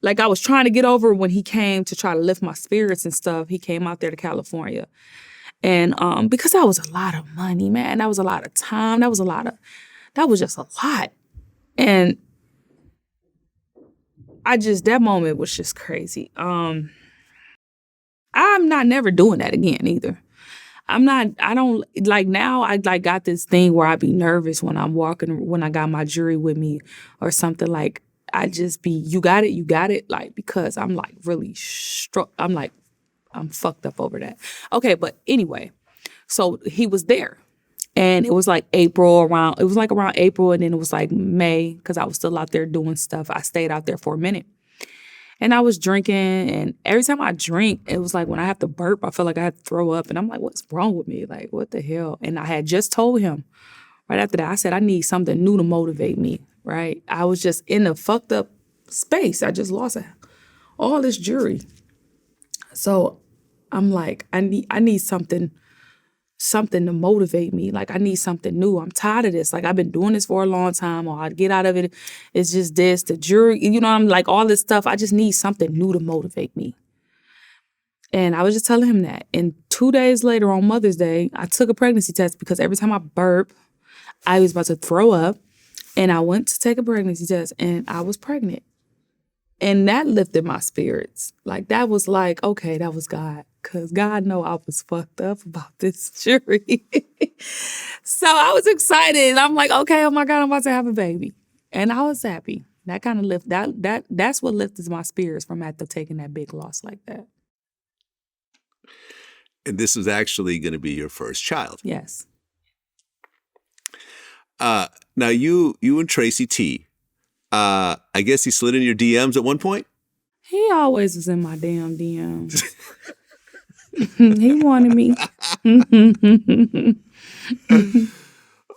like, I was trying to get over when he came to try to lift my spirits and stuff. He came out there to California. And because that was a lot of money, man. That was a lot of time. That was just a lot. And that moment was just crazy. I'm not never doing that again either. Now I got this thing where I be nervous when I'm walking, when I got my jewelry with me or something. Like, I just be, you got it, like, because I'm like really struck. I'm fucked up over that. Okay, but anyway, so he was there. And it was like around April, and then it was like May, because I was still out there doing stuff. I stayed out there for a minute. And I was drinking, and every time I drink, it was like when I have to burp, I feel like I have to throw up. And I'm like, what's wrong with me? Like, what the hell? And I had just told him right after that, I said, I need something new to motivate me, right? I was just in a fucked up space. I just lost all this jewelry. So I'm like, I need something to motivate me. Like, I need something new. I'm tired of this. Like, I've been doing this for a long time, or I'd get out of it. It's just this, the jury, I'm like, all this stuff. I just need something new to motivate me. And I was just telling him that. And 2 days later on Mother's Day, I took a pregnancy test because every time I burp, I was about to throw up. And I went to take a pregnancy test, and I was pregnant. And that lifted my spirits. Like, that was like, okay, that was God. Because God know I was fucked up about this jury. So I was excited. And I'm like, okay, oh my God, I'm about to have a baby. And I was happy. That kind of that's what lifted my spirits from after taking that big loss like that. And this was actually going to be your first child. Yes. Now, you and Tracy T, I guess he slid in your DMs at one point? He always was in my damn DMs. He wanted me.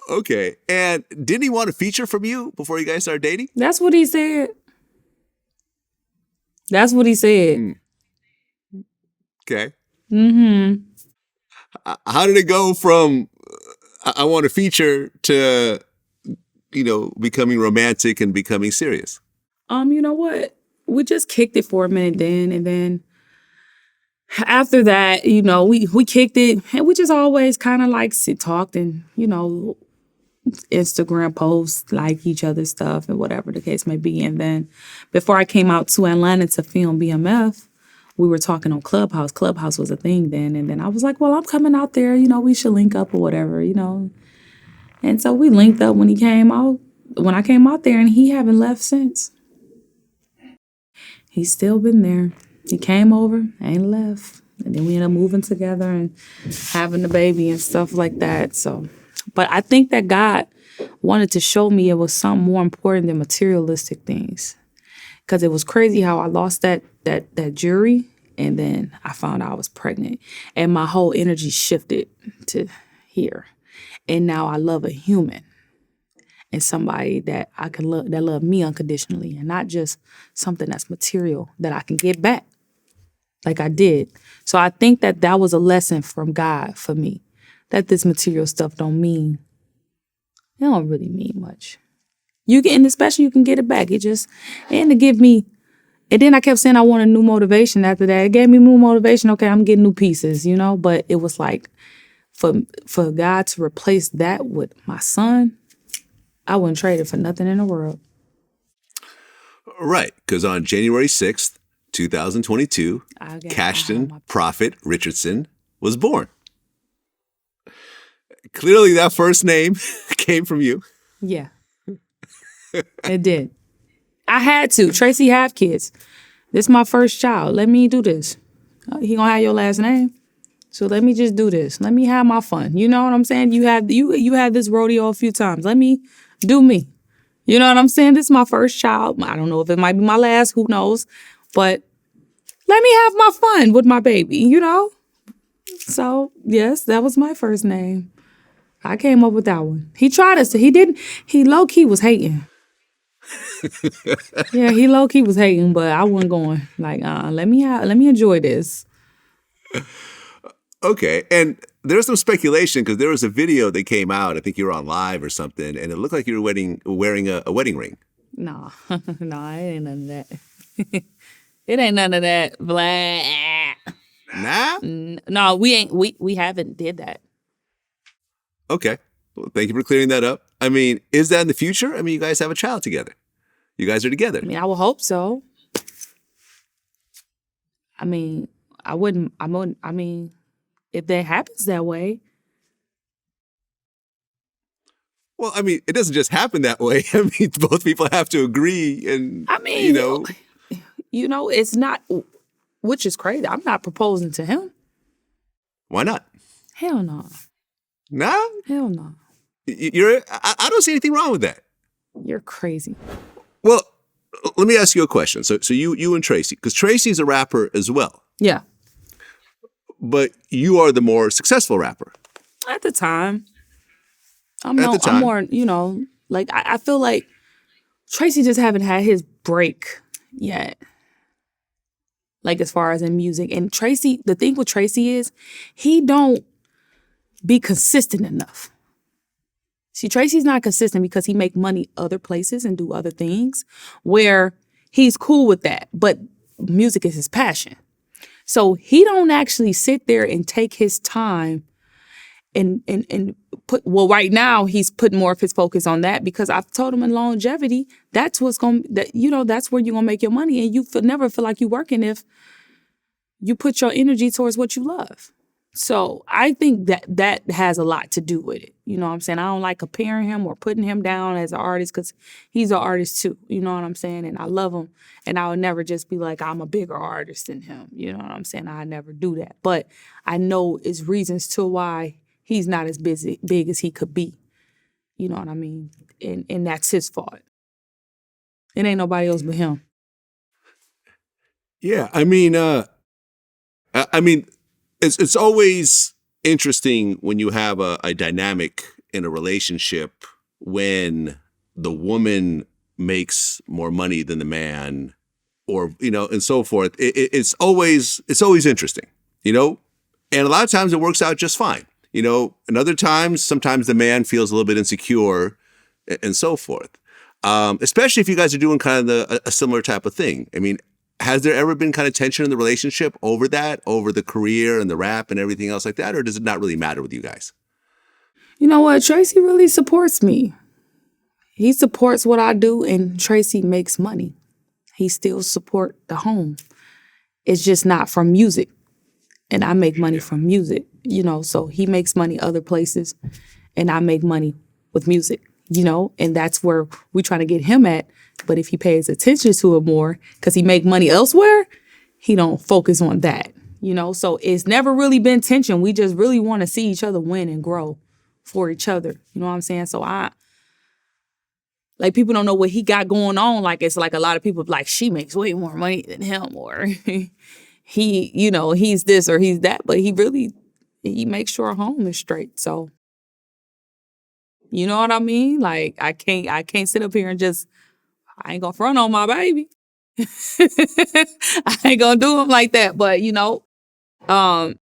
Okay. And didn't he want a feature from you before you guys started dating? That's what he said. Okay. Mm-hmm. How did it go from I want a feature to, becoming romantic and becoming serious? You know what? We just kicked it for a minute then, and then after that, we kicked it, and we just always kind of like talked and, Instagram posts, like each other's stuff and whatever the case may be. And then before I came out to Atlanta to film BMF, we were talking on Clubhouse. Clubhouse was a thing then. And then I was like, well, I'm coming out there, we should link up or whatever, And so we linked up when I came out there, and he haven't left since. He's still been there. He came over, ain't left. And then we ended up moving together and having the baby and stuff like that. So, but I think that God wanted to show me it was something more important than materialistic things. Because it was crazy how I lost that jury, and then I found out I was pregnant. And my whole energy shifted to here. And now I love a human. And somebody that I can love, that love me unconditionally, and not just something that's material that I can get back like I did. So I think that was a lesson from God for me, that this material stuff don't really mean much. You can, and especially you can get it back. And to give me, and then I kept saying I want a new motivation after that. It gave me new motivation. Okay, I'm getting new pieces, but it was like for God to replace that with my son, I wouldn't trade it for nothing in the world. Right, because on January 6th, 2022, Cashton Prophet Richardson was born. Clearly, that first name came from you. Yeah, it did. I had to. Tracy have kids. This is my first child. Let me do this. He gonna have your last name, so let me just do this. Let me have my fun. You know what I'm saying? You had this rodeo a few times. Let me do me. You know what I'm saying? This is my first child. I don't know if it might be my last. Who knows? But let me have my fun with my baby. So yes, that was my first name. I came up with that one. He tried us. He didn't. He low key was hating. Yeah, he low key was hating, but I wasn't going. Like, let me enjoy this. Okay, and there's some speculation because there was a video that came out. I think you were on live or something, and it looked like you were wearing a wedding ring. No, no, it ain't none of that. It ain't none of that, Vlad. Nah? No, we haven't did that. Okay. Well, thank you for clearing that up. I mean, is that in the future? I mean, you guys have a child together. You guys are together. I mean, I would hope so. I mean, I mean, if that happens that way. Well, I mean, it doesn't just happen that way. I mean, both people have to agree and, I mean, it's not, which is crazy. I'm not proposing to him. Why not? Hell no. Nah? Hell no. I don't see anything wrong with that. You're crazy. Well, let me ask you a question. So you and Tracy, because Tracy's a rapper as well. Yeah. But you are the more successful rapper. At the time. I'm more, like I feel like Tracy just haven't had his break yet. Like as far as in music. And Tracy, the thing with Tracy is he don't be consistent enough. See, Tracy's not consistent because he make money other places and do other things where he's cool with that. But music is his passion. So he don't actually sit there and take his time and put, well, right now he's putting more of his focus on that because I've told him in longevity, that's what's going to, that's where you're going to make your money. And you never feel like you're working if you put your energy towards what you love. So I think that has a lot to do with it. You know what I'm saying? I don't like comparing him or putting him down as an artist because he's an artist too. You know what I'm saying? And I love him. And I would never just be like, I'm a bigger artist than him. You know what I'm saying? I never do that. But I know it's reasons to why he's not as big as he could be. You know what I mean? And that's his fault. It ain't nobody else but him. Yeah, I mean, it's always interesting when you have a dynamic in a relationship when the woman makes more money than the man, or and so forth. It's always interesting, and a lot of times it works out just fine, and other times, sometimes the man feels a little bit insecure, and so forth. Especially if you guys are doing kind of a similar type of thing. I mean, has there ever been kind of tension in the relationship over that, over the career and the rap and everything else like that? Or does it not really matter with you guys? You know what? Tracy really supports me. He supports what I do and Tracy makes money. He still support the home. It's just not from music. And I make money from music, so he makes money other places and I make money with music, and that's where we trying to get him at. But if he pays attention to it more, because he make money elsewhere, he don't focus on that, So it's never really been tension. We just really want to see each other win and grow for each other. You know what I'm saying? So people don't know what he got going on. Like, it's like a lot of people like, she makes way more money than him, or he, he's this or he's that. But he makes sure home is straight. So, you know what I mean? Like, I can't sit up here and just, I ain't gonna front on my baby. I ain't gonna do him like that. But I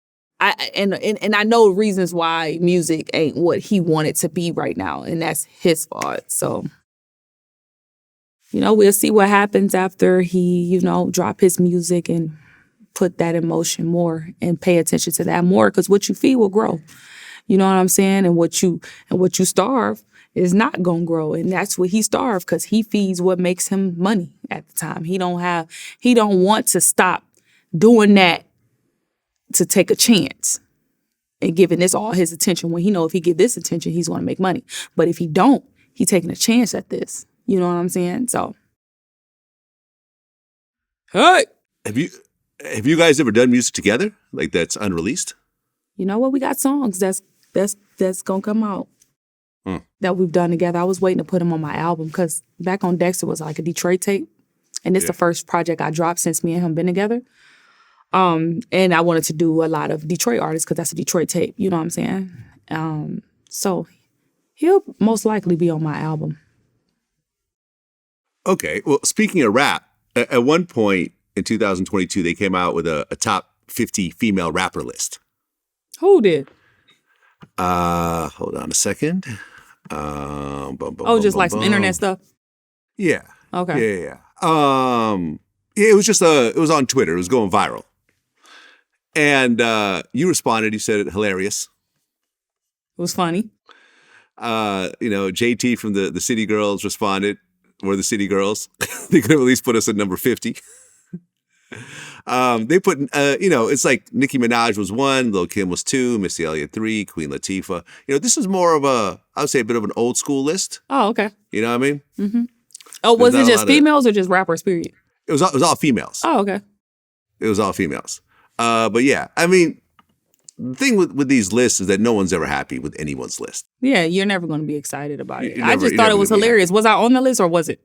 know reasons why music ain't what he wanted to be right now, and that's his fault. So, we'll see what happens after he, drop his music and put that in motion more and pay attention to that more, because what you feed will grow. You know what I'm saying? And what you starve is not going to grow. And that's what he starved, because he feeds what makes him money at the time. He don't want to stop doing that to take a chance and giving this all his attention, when he know if he give this attention, he's going to make money. But if he don't, he taking a chance at this. You know what I'm saying? So, hey, have you guys ever done music together, like that's unreleased? You know what? We got songs that's gonna come out that we've done together. I was waiting to put them on my album because back on Dexter was like a Detroit tape, and it's the first project I dropped since me and him been together. And I wanted to do a lot of Detroit artists because that's a Detroit tape. You know what I'm saying? So he'll most likely be on my album. Okay. Well, speaking of rap, at one point in 2022, they came out with a top 50 female rapper list. Who did? Hold on a second. Just like some internet stuff? Yeah. Okay. Yeah. It was just it was on Twitter. It was going viral. And you responded. You said it hilarious. It was funny. JT from the City Girls responded. We're the City Girls. They could have at least put us at number 50. They put, it's like Nicki Minaj was 1, Lil' Kim was 2, Missy Elliott 3, Queen Latifah. This is more of I would say a bit of an old school list. Oh, okay. You know what I mean? Mm-hmm. Oh, was it just females or just rappers, period? It was all females. Oh, okay. It was all females. But yeah, I mean, the thing with these lists is that no one's ever happy with anyone's list. Yeah, you're never going to be excited about it. I just thought it was hilarious. Was I on the list or was it?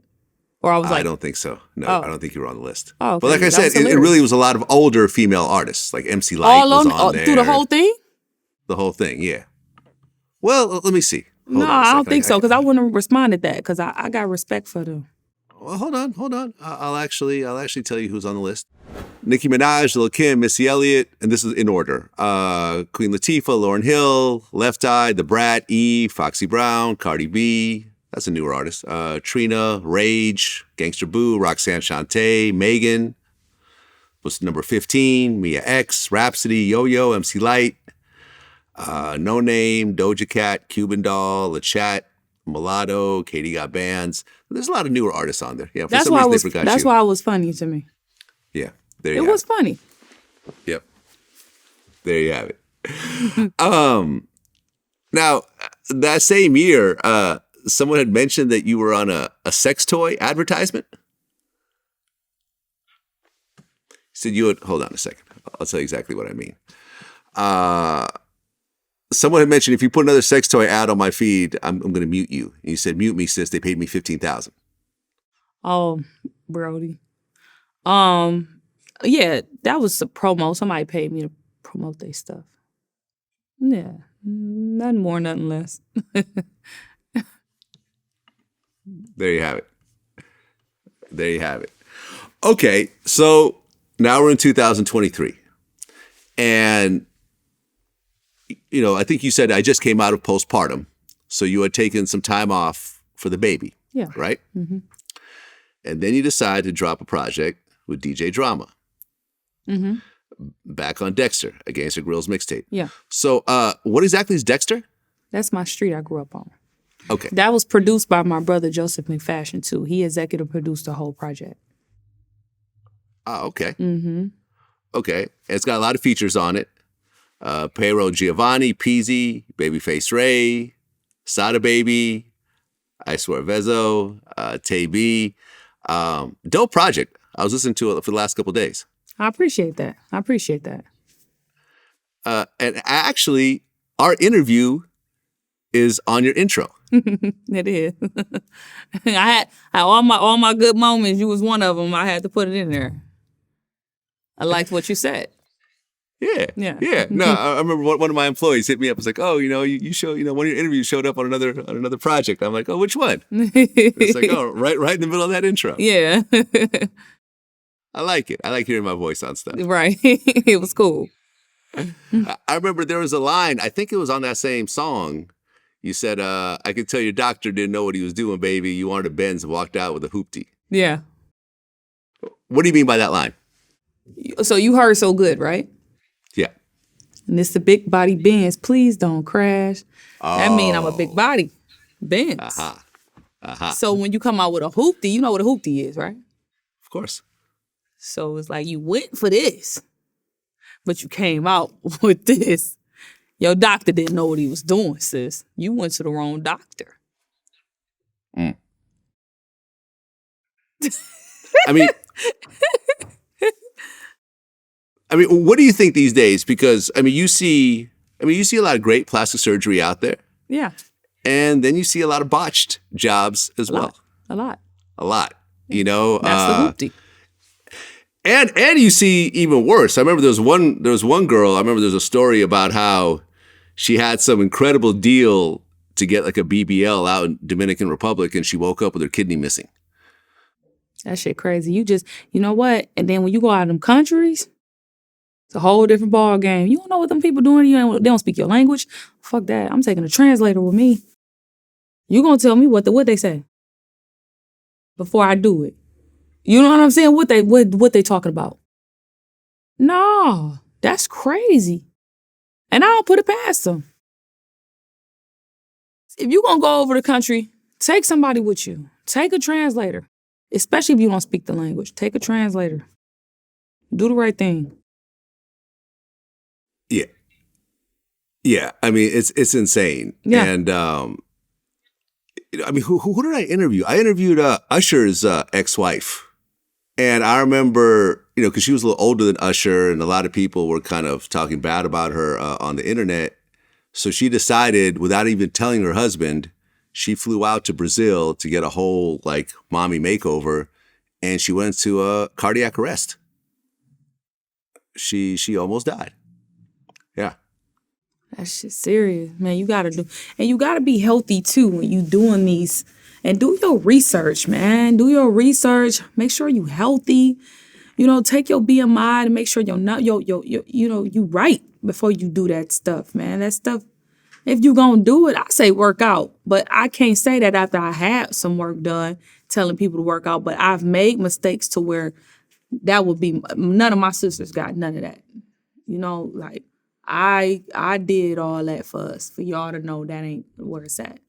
Or I was like, I don't think so. No, I don't think you were on the list. Oh, okay. But like I said, it really was a lot of older female artists, like MC Lyte was on there. Through the whole thing? The whole thing, yeah. Well, let me see. No, I don't think so, because I wouldn't have responded that, because I got respect for them. Well, hold on. I'll actually tell you who's on the list. Nicki Minaj, Lil' Kim, Missy Elliott, and this is in order. Queen Latifah, Lauryn Hill, Left Eye, The Brat, Eve, Foxy Brown, Cardi B. That's a newer artist. Trina, Rage, Gangsta Boo, Roxanne Shante, Megan was number 15. Mia X, Rhapsody, Yo-Yo, MC Lyte, No Name, Doja Cat, Cuban Doll, La Chat, Mulatto, Katie Got Bands. There's a lot of newer artists on there. Yeah, that's why it was funny to me. Yeah, there you go. It was funny. Yep. There you have it. Now, that same year, someone had mentioned that you were on a sex toy advertisement. Said you would, hold on a second. I'll tell you exactly what I mean. Someone had mentioned if you put another sex toy ad on my feed, I'm going to mute you. And you said, mute me, sis. They paid me $15,000. Oh, Brody. Yeah, that was a promo. Somebody paid me to promote their stuff. Yeah, nothing more, nothing less. There you have it. There you have it. Okay, so now we're in 2023. And, I think you said I just came out of postpartum. So you had taken some time off for the baby. Yeah. Right? Mm-hmm. And then you decide to drop a project with DJ Drama. Mm-hmm. Back on Dexter, a Gangsta Grillz mixtape. Yeah. So what exactly is Dexter? That's my street I grew up on. Okay. That was produced by my brother, Joseph McFashion, too. He executive produced the whole project. Oh, okay. Mm-hmm. Okay. And it's got a lot of features on it. Payroll Giovanni, Peasy, Babyface Ray, Sada Baby, I Swear Vezo, Tay B. Dope project. I was listening to it for the last couple of days. I appreciate that. And actually, our interview is on your intro. It is. I had all my good moments. You was one of them. I had to put it in there. I liked what you said. Yeah. No, I remember one of my employees hit me up. Was like, "Oh, you show, one of your interviews showed up on another project." I'm like, "Oh, which one?" It's like, "Oh, right in the middle of that intro." Yeah. I like it. I like hearing my voice on stuff. Right. It was cool. I remember there was a line. I think it was on that same song. You said, "I could tell your doctor didn't know what he was doing, baby. You wanted a Benz and walked out with a hoopty." Yeah. What do you mean by that line? So you heard so good, right? Yeah. And it's the big body Benz. Please don't crash. Oh. That mean I'm a big body Benz. So when you come out with a hoopty, you know what a hoopty is, right? Of course. So it's like you went for this, but you came out with this. Your doctor didn't know what he was doing, sis. You went to the wrong doctor. Mm. I mean, what do you think these days? Because you see a lot of great plastic surgery out there. Yeah. And then you see a lot of botched jobs as well. A lot. That's the hoopty. And you see even worse. I remember there was one girl. I remember there's a story about how she had some incredible deal to get like a BBL out in Dominican Republic, and she woke up with her kidney missing. That shit crazy. You know what? And then when you go out of them countries, it's a whole different ball game. You don't know what them people doing. They don't speak your language. Fuck that. I'm taking a translator with me. You gonna tell me what they say before I do it. You know what I'm saying? What they talking about? No, that's crazy. And I don't put it past them. If you gonna go over the country, take somebody with you. Take a translator. Especially if you don't speak the language. Take a translator. Do the right thing. Yeah. Yeah. I mean, it's insane. Yeah. And I mean, who did I interview? I interviewed Usher's ex-wife. And I remember, because she was a little older than Usher, and a lot of people were kind of talking bad about her on the internet. So she decided, without even telling her husband, she flew out to Brazil to get a whole mommy makeover, and she went to a cardiac arrest. She almost died. Yeah. That shit's serious, man. You gotta be healthy too when you doing these. And do your research, man. Do your research. Make sure you healthy. Take your BMI and make sure you right before you do that stuff, man. That stuff, if you gonna do it, I say work out. But I can't say that after I had some work done, telling people to work out. But I've made mistakes to where that would be, none of my sisters got none of that. I did all that for us, for y'all to know that ain't where it's at.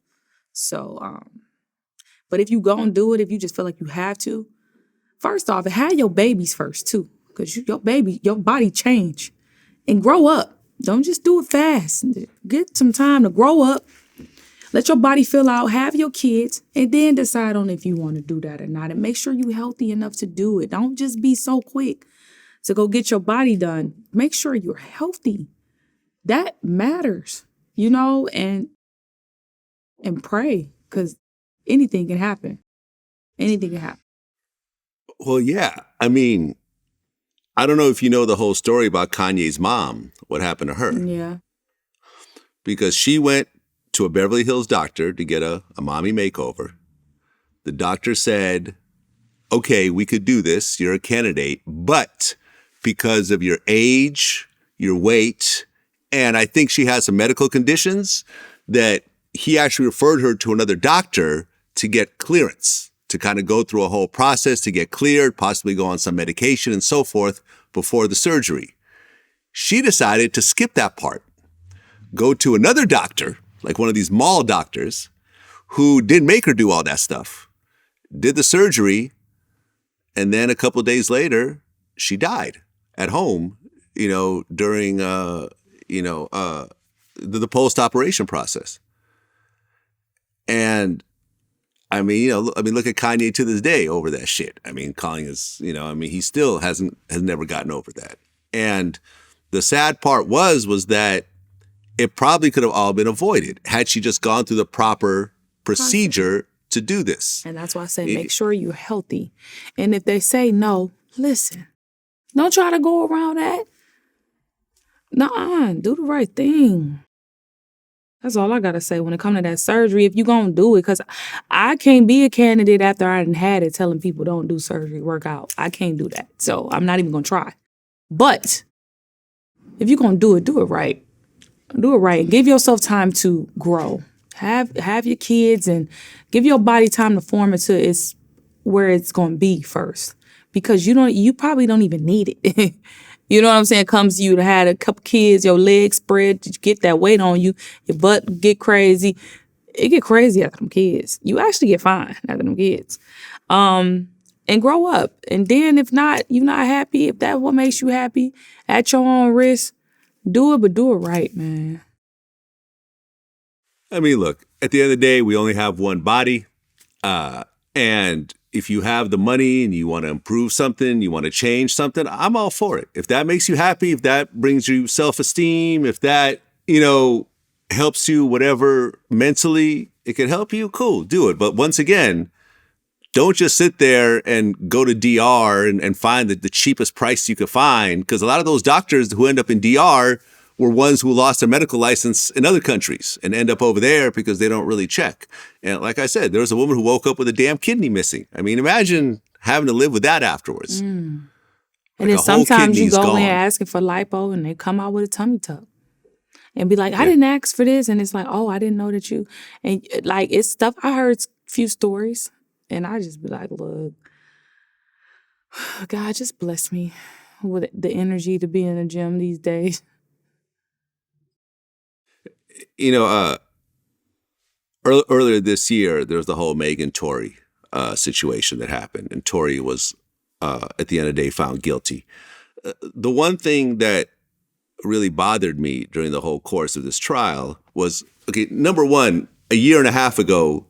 So, but if you gonna do it, if you just feel like you have to, first off, have your babies first too. Because your body change and grow up. Don't just do it fast. Get some time to grow up. Let your body fill out, have your kids, and then decide on if you want to do that or not. And make sure you're healthy enough to do it. Don't just be so quick to go get your body done. Make sure you're healthy. That matters, and pray, because anything can happen. Anything can happen. Well, yeah. I mean, I don't know if you know the whole story about Kanye's mom, what happened to her. Yeah. Because she went to a Beverly Hills doctor to get a mommy makeover. The doctor said, okay, we could do this. You're a candidate, but because of your age, your weight, and I think she has some medical conditions, that he actually referred her to another doctor to get clearance, to kind of go through a whole process to get cleared, possibly go on some medication and so forth before the surgery. She decided to skip that part, go to another doctor, like one of these mall doctors, who didn't make her do all that stuff, did the surgery, and then a couple of days later, she died at home, during, the post-operation process. And I mean, look at Kanye to this day over that shit. I mean, calling his, he still has never gotten over that. And the sad part was that it probably could have all been avoided had she just gone through the proper procedure to do this. And that's why I say make sure you're healthy. And if they say no, listen. Don't try to go around that. Nuh-uh, do the right thing. That's all I got to say when it comes to that surgery, if you're going to do it. Because I can't be a candidate after I done had it telling people don't do surgery, work out. I can't do that. So I'm not even going to try. But if you're going to do it right. Do it right. Give yourself time to grow. Have your kids and give your body time to form into where it's going to be first. Because you probably don't even need it. You know what I'm saying? It comes to you to have a couple kids, your legs spread, you get that weight on you, your butt get crazy. It get crazy after them kids. You actually get fine after them kids. And grow up. And then if not, you're not happy, if that's what makes you happy, at your own risk, do it, but do it right, man. I mean, look, at the end of the day, we only have one body. And if you have the money and you want to improve something, you want to change something, I'm all for it. If that makes you happy, if that brings you self-esteem, if that, helps you, whatever, mentally, it can help you, cool, do it. But once again, don't just sit there and go to DR and find the cheapest price you could find. Because a lot of those doctors who end up in DR were ones who lost their medical license in other countries and end up over there because they don't really check. And like I said, there was a woman who woke up with a damn kidney missing. I mean, imagine having to live with that afterwards. And Like then a whole sometimes you kidney's go gone. in asking for lipo and they come out with a tummy tuck. And be like, I didn't ask for this. And it's like, oh, I didn't know that you. And like, it's stuff. I heard a few stories. And I just be like, look, God, just bless me with the energy to be in the gym these days. You know, earlier this year, there was the whole Megan and Tory situation that happened. And Tory was, at the end of the day, found guilty. The one thing that really bothered me during the whole course of this trial was, okay, number one, a year and a half ago,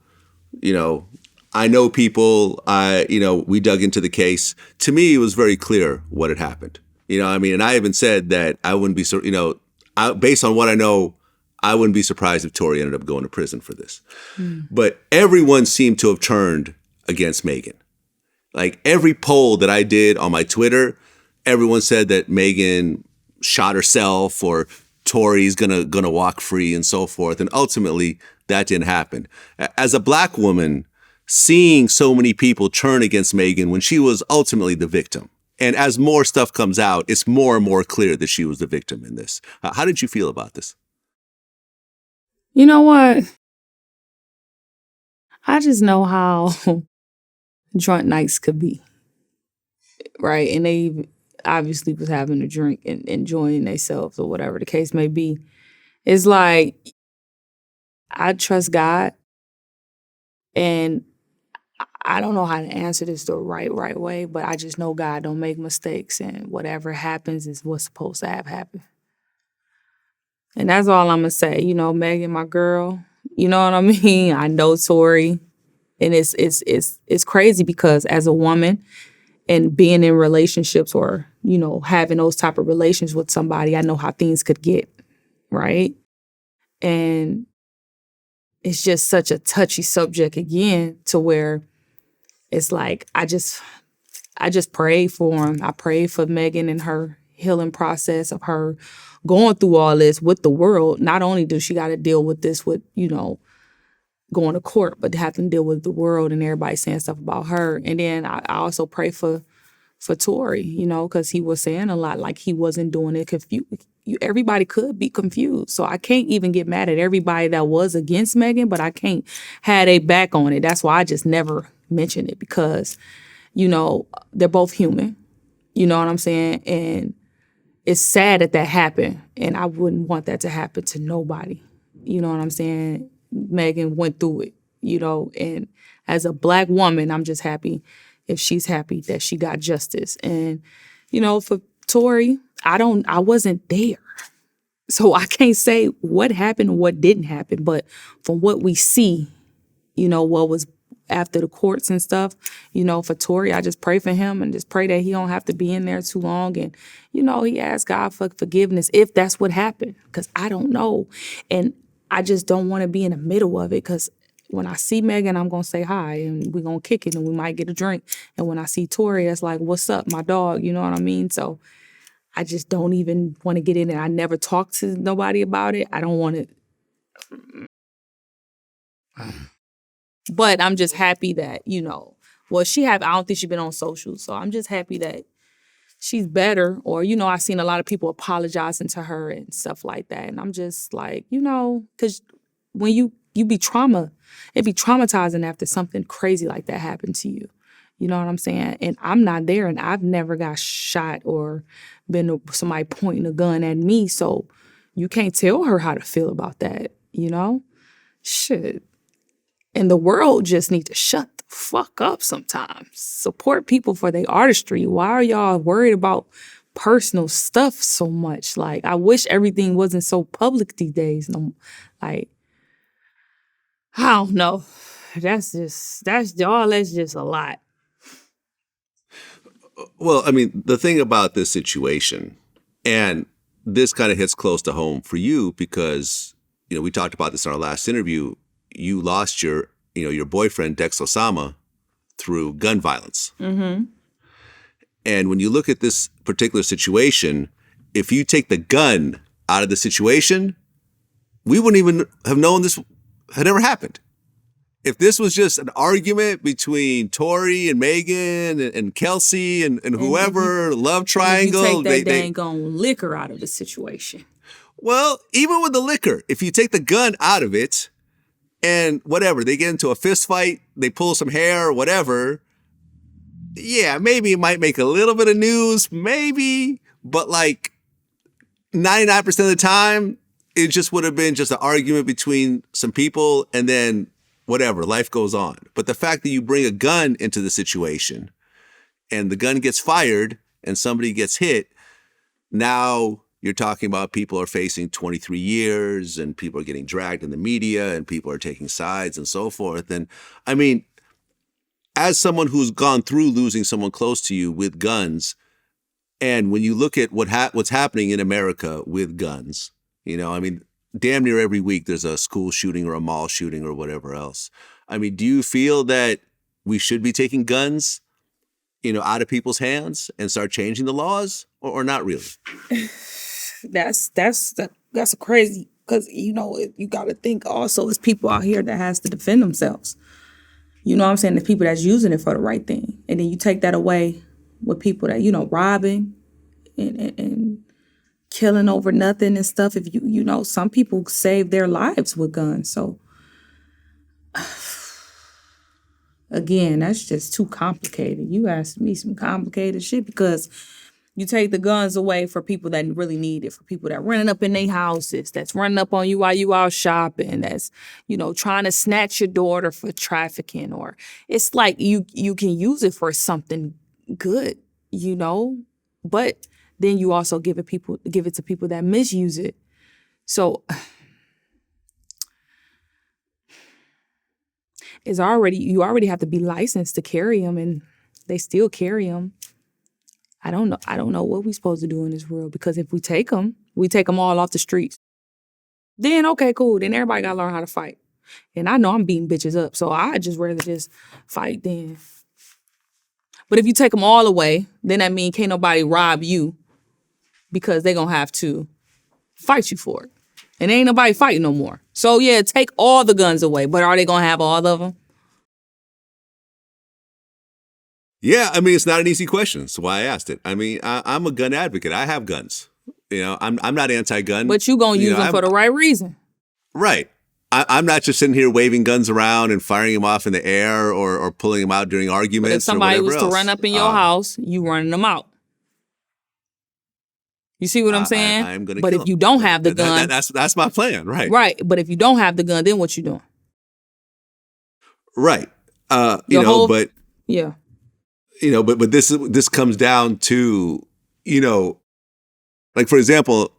you know, I know people, we dug into the case. To me, it was very clear what had happened. You know, I mean, and I even said that I wouldn't be, based on what I know, I wouldn't be surprised if Tory ended up going to prison for this. But everyone seemed to have turned against Megan. Like every poll that I did on my Twitter, everyone said that Megan shot herself or Tory's gonna walk free and so forth. And ultimately, that didn't happen. As a Black woman, seeing so many people turn against Megan when she was ultimately the victim. And as more stuff comes out, it's more and more clear that she was the victim in this. How did you feel about this? You know what? I just know how drunk nights could be. Right? And they obviously was having a drink and enjoying themselves or whatever the case may be. It's like, I trust God, and I don't know how to answer this the right way, but I just know God don't make mistakes, and whatever happens is what's supposed to have happened. And that's all I'm gonna say. You know, Megan, my girl, you know what I mean? I know Tory, and it's crazy because as a woman, and being in relationships or, you know, having those type of relations with somebody, I know how things could get, right? And it's just such a touchy subject again to where it's like, I just pray for him. I pray for Megan and her healing process of her going through all this with the world. Not only does she got to deal with this with, you know, going to court, but having to deal with the world and everybody saying stuff about her. And then I also pray for Tory, you know, because he was saying a lot like he wasn't doing it confused. Everybody could be confused. So I can't even get mad at everybody that was against Megan, but I can't have a back on it. That's why I just never mention it because, you know, they're both human. You know what I'm saying? And it's sad that happened. And I wouldn't want that to happen to nobody. You know what I'm saying? Megan went through it, you know, and as a Black woman, I'm just happy if she's happy that she got justice. And, you know, for Tory, I wasn't there. So I can't say what happened and what didn't happen. But from what we see, you know, what was after the courts and stuff, you know, for Tory, I just pray for him and just pray that he don't have to be in there too long. And, you know, he asked God for forgiveness if that's what happened, because I don't know. And I just don't want to be in the middle of it, because when I see Megan, I'm going to say hi and we're going to kick it and we might get a drink. And when I see Tory, it's like, what's up, my dog? You know what I mean? So I just don't even want to get in it. I never talked to nobody about it. I don't want to. But I'm just happy that, you know, well, I don't think she's been on social. So I'm just happy that she's better. Or, you know, I've seen a lot of people apologizing to her and stuff like that. And I'm just like, you know, because when you be it'd be traumatizing after something crazy like that happened to you. You know what I'm saying? And I'm not there, and I've never got shot or been somebody pointing a gun at me. So you can't tell her how to feel about that, you know? Shit. And the world just need to shut the fuck up sometimes. Support people for their artistry. Why are y'all worried about personal stuff so much? Like, I wish everything wasn't so public these days. No, like, I don't know. That's just a lot. Well, I mean, the thing about this situation, and this kind of hits close to home for you because, you know, we talked about this in our last interview. You lost your boyfriend, Dexter through gun violence. Mm-hmm. And when you look at this particular situation, if you take the gun out of the situation, we wouldn't even have known this had ever happened. If this was just an argument between Tory and Megan and Kelsey and whoever, love triangle. You take that dang on liquor out of the situation. Well, even with the liquor, if you take the gun out of it and whatever, they get into a fist fight, they pull some hair or whatever, yeah, maybe it might make a little bit of news, maybe, but like 99% of the time, it just would have been just an argument between some people and then whatever, life goes on. But the fact that you bring a gun into the situation and the gun gets fired and somebody gets hit, now you're talking about people are facing 23 years and people are getting dragged in the media and people are taking sides and so forth. And I mean, as someone who's gone through losing someone close to you with guns, and when you look at what's happening in America with guns, you know, I mean, damn near every week there's a school shooting or a mall shooting or whatever else. I mean, do you feel that we should be taking guns, you know, out of people's hands and start changing the laws, or not really? That's a crazy, because, you know, you got to think also it's people out here that has to defend themselves. You know what I'm saying? The people that's using it for the right thing. And then you take that away with people that, you know, robbing and killing over nothing and stuff. If you know, some people save their lives with guns. So, again, that's just too complicated. You asked me some complicated shit, because you take the guns away for people that really need it, for people that running up in their houses, that's running up on you while you out shopping, that's, you know, trying to snatch your daughter for trafficking. Or it's like you can use it for something good, you know, but then you also give it to people that misuse it. So you already have to be licensed to carry them, and they still carry them. I don't know what we're supposed to do in this world, because if we take them all off the streets. Then, okay, cool. Then everybody got to learn how to fight. And I know I'm beating bitches up, so I just rather just fight then. But if you take them all away, then that means can't nobody rob you, because they're going to have to fight you for it. And ain't nobody fighting no more. So, yeah, take all the guns away. But are they going to have all of them? Yeah, I mean, it's not an easy question. That's why I asked it. I mean, I'm a gun advocate. I have guns. You know, I'm not anti-gun. But you going to use them for the right reason. Right. I'm not just sitting here waving guns around and firing them off in the air or pulling them out during arguments. But if somebody was else. to run up in your house, you running them out. You see what I'm saying? I'm going to But if you don't have the gun. That's my plan, right? Right. But if you don't have the gun, then what you doing? Right. But... Yeah. You know, but this comes down to, you know, like, for example,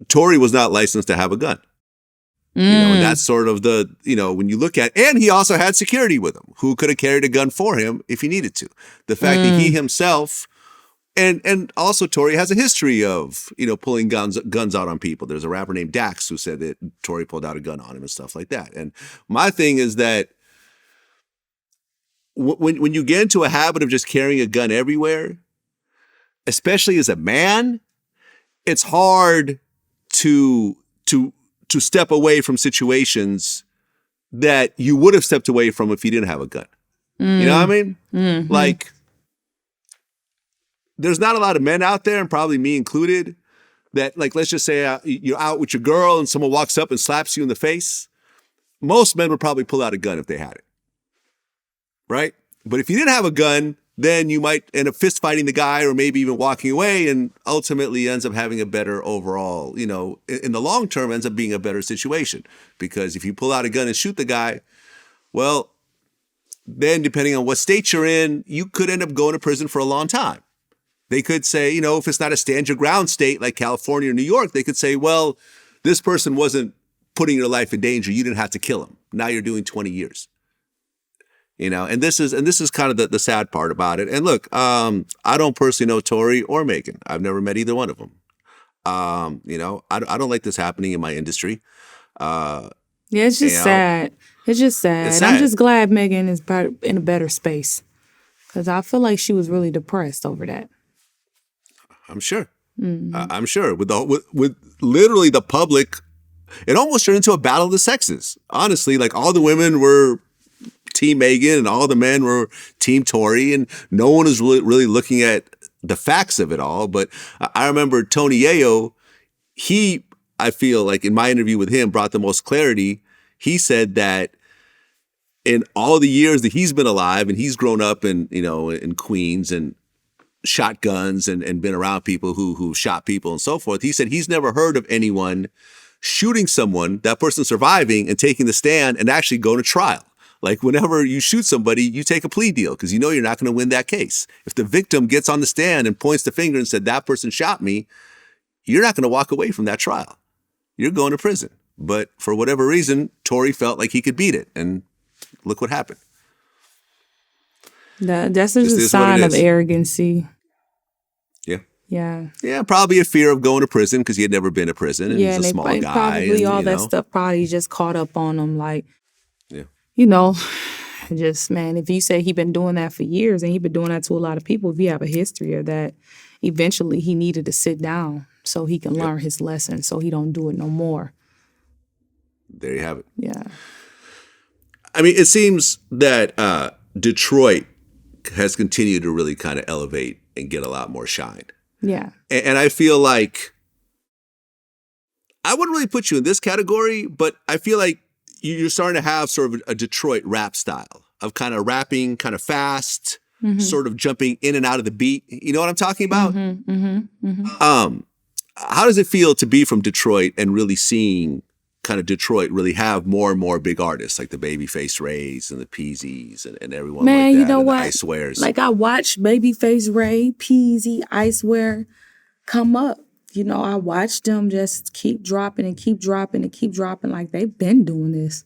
Tory was not licensed to have a gun. You know, and that's sort of the, you know, when you look at, and he also had security with him who could have carried a gun for him if he needed to. The fact that he himself, and also Tory has a history of, you know, pulling guns out on people. There's a rapper named Dax who said that Tory pulled out a gun on him and stuff like that. And my thing is that when you get into a habit of just carrying a gun everywhere, especially as a man, it's hard to step away from situations that you would have stepped away from if you didn't have a gun. You know what I mean? Mm-hmm. Like, there's not a lot of men out there, and probably me included, that, like, let's just say you're out with your girl and someone walks up and slaps you in the face. Most men would probably pull out a gun if they had it. Right? But if you didn't have a gun, then you might end up fist fighting the guy or maybe even walking away, and ultimately ends up having a better overall, you know, in the long term ends up being a better situation. Because if you pull out a gun and shoot the guy, well, then depending on what state you're in, you could end up going to prison for a long time. They could say, you know, if it's not a stand your ground state like California or New York, they could say, well, this person wasn't putting your life in danger. You didn't have to kill him. Now you're doing 20 years. You know, and this is kind of the sad part about it. And look, I don't personally know Tory or Megan. I've never met either one of them. You know, I don't like this happening in my industry. Yeah, it's just sad. It's just sad. It's sad. I'm just glad Megan is in a better space, because I feel like she was really depressed over that. I'm sure. I'm sure with literally the public, it almost turned into a battle of the sexes. Honestly, like all the women were Team Megan and all the men were Team Tory, and no one was really looking at the facts of it all. But I remember Tony Yayo, I feel like in my interview with him brought the most clarity. He said that in all the years that he's been alive and he's grown up in Queens and shot guns and been around people who shot people and so forth, he said he's never heard of anyone shooting someone, that person surviving and taking the stand and actually going to trial. Like whenever you shoot somebody, you take a plea deal because you know you're not going to win that case. If the victim gets on the stand and points the finger and said, that person shot me, you're not going to walk away from that trial. You're going to prison. But for whatever reason, Tory felt like he could beat it. And look what happened. That's just a sign of arrogancy. Yeah. Yeah. Yeah, probably a fear of going to prison because he had never been to prison and he's a small guy. Probably all that stuff probably just caught up on him. Like, yeah. Just, man, if you say he been doing that for years and he been doing that to a lot of people, if you have a history of that, eventually he needed to sit down so he can learn his lesson so he don't do it no more. There you have it. Yeah. I mean, it seems that Detroit has continued to really kind of elevate and get a lot more shine. Yeah. And I feel like I wouldn't really put you in this category, but I feel like you're starting to have sort of a Detroit rap style of kind of rapping kind of fast, sort of jumping in and out of the beat. You know what I'm talking about? How does it feel to be from Detroit and really seeing kind of Detroit really have more and more big artists like the Babyface Rays and the Peasies and everyone like that? Man, you know what? The Icewares. Like I watched Babyface Ray, Peasy, Iceware come up. I watched them just keep dropping and keep dropping and keep dropping like they've been doing this.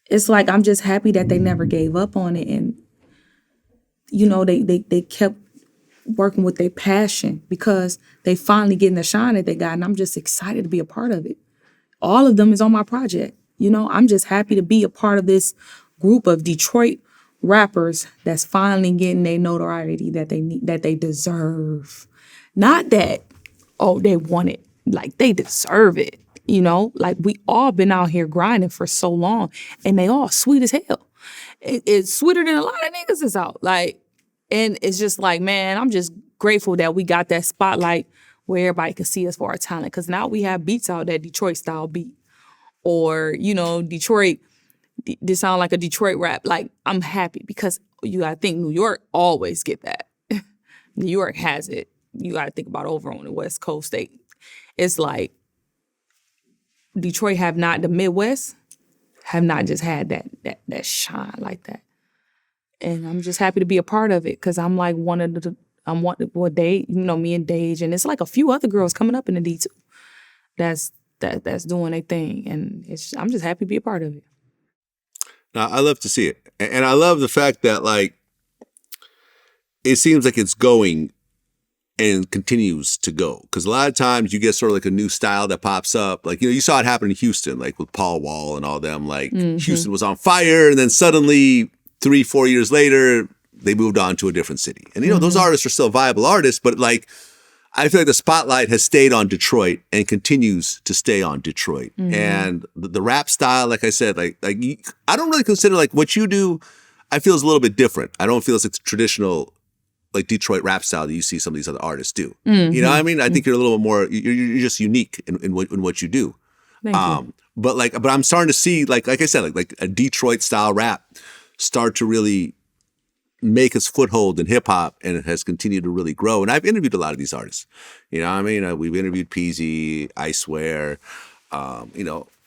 It's like I'm just happy that they never gave up on it and, they kept working with their passion because they finally getting the shine that they got and I'm just excited to be a part of it. All of them is on my project. I'm just happy to be a part of this group of Detroit rappers that's finally getting their notoriety that they deserve. Not that, they want it. Like, they deserve it, Like, we all been out here grinding for so long, and they all sweet as hell. It's sweeter than a lot of niggas is out. Like, and it's just like, man, I'm just grateful that we got that spotlight where everybody can see us for our talent. Because now we have beats out that Detroit-style beat. Or, Detroit, this sound like a Detroit rap. Like, I'm happy because you got to think New York always get that. New York has it. You got to think about over on the West Coast. It's like Detroit the Midwest have not just had that shine like that. And I'm just happy to be a part of it because I'm like me and Dage, and it's like a few other girls coming up in the D2 that's doing their thing. And I'm just happy to be a part of it. Now, I love to see it. And I love the fact that, like, it seems like it's going and continues to go. Because a lot of times you get sort of like a new style that pops up. Like, you saw it happen in Houston, like with Paul Wall and all them. Like, Houston was on fire, and then suddenly 3-4 years later, they moved on to a different city. And, those artists are still viable artists, but, like, I feel like the spotlight has stayed on Detroit and continues to stay on Detroit. And the rap style, like I said, like I don't really consider, like, what you do, I feel is a little bit different. I don't feel it's like the traditional, like, Detroit rap style that you see some of these other artists do. You know what I mean? I think you're a little bit more, you're just unique in what you do. Thank you. But I'm starting to see, like I said, like a Detroit style rap start to really make its foothold in hip hop, and it has continued to really grow. And I've interviewed a lot of these artists. You know what I mean? We've interviewed Peasy, Icewear, a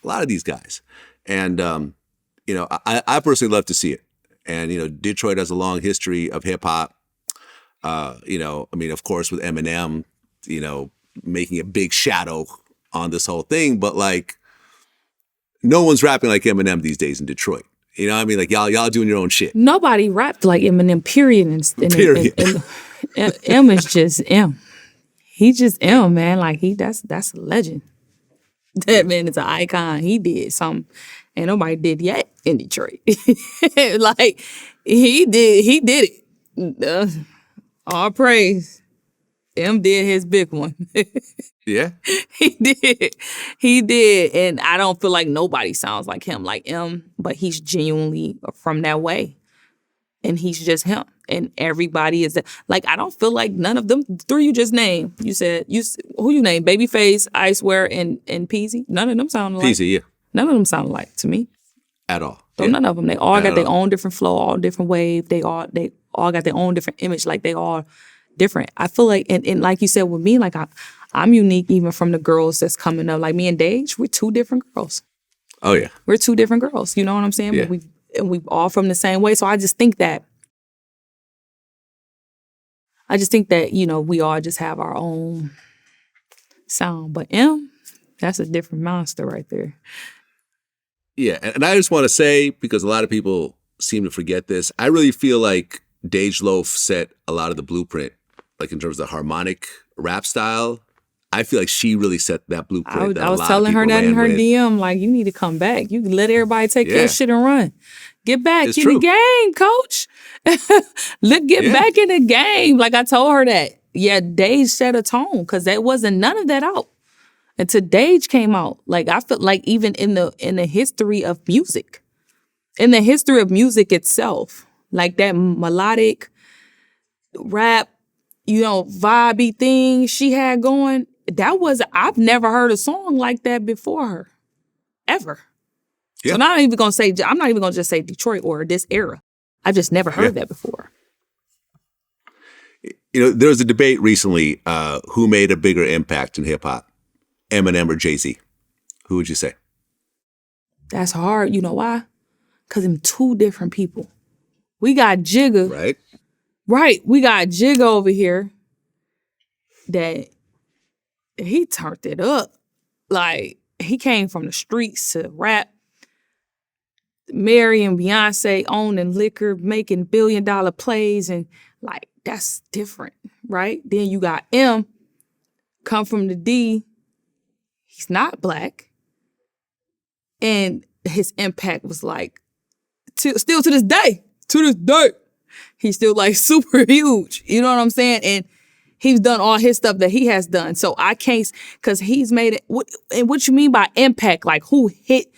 lot of these guys. And, I personally love to see it. And, Detroit has a long history of hip hop. Of course, with Eminem, making a big shadow on this whole thing. But, like, no one's rapping like Eminem these days in Detroit. You know what I mean? Like, y'all doing your own shit. Nobody rapped like Eminem, period. Period. And M is just M. He just M, man. Like, that's a legend. That man is an icon. He did something and nobody did yet in Detroit. Like, he did it. All praise. M did his big one. Yeah. He did. And I don't feel like nobody sounds like him, like M, but he's genuinely from that way. And he's just him. And everybody is like, I don't feel like none of them three you just named. You said, who you named? Babyface, Icewear, and Peasy? None of them sound like. Peasy, yeah. None of them sound like to me. At all. So yeah. none of them. They all got their own different flow, all different wave. They all got their own different image. Like they all different. I feel like, and like you said with me, like I'm unique even from the girls that's coming up. Like me and Dage, we're two different girls. Oh yeah. We're two different girls. You know what I'm saying? Yeah. But we all from the same way. So I just think that, you know, we all just have our own sound. But M, that's a different monster right there. Yeah, and I just want to say, because a lot of people seem to forget this, I really feel like Dej Loaf set a lot of the blueprint, like in terms of the harmonic rap style. I feel like she really set that blueprint. I was telling her that in her DM, like, you need to come back. You let everybody take your shit and run. Get back in the game, coach. Get back in the game. Like I told her that. Yeah, Dej set a tone because there wasn't none of that out until Dej came out. Like I feel like even in the history of music, itself, like that melodic rap, you know, vibey thing she had going. I've never heard a song like that before her, ever. Yeah. So I'm not even gonna just say Detroit or this era. I've just never heard that before. You know, there was a debate recently, who made a bigger impact in hip hop, Eminem or Jay-Z? Who would you say? That's hard. You know why? Because them two different people. We got Jigga. Right. Right. We got Jigga over here that he turned it up. Like, he came from the streets to rap. Mary and Beyonce owning liquor, making $1 billion plays, and like, that's different, right? Then you got M, come from the D. He's not black. And his impact was like, still to this day, he's still like super huge. You know what I'm saying? And he's done all his stuff that he has done. So I can't, because he's made it. What you mean by impact? Like who hit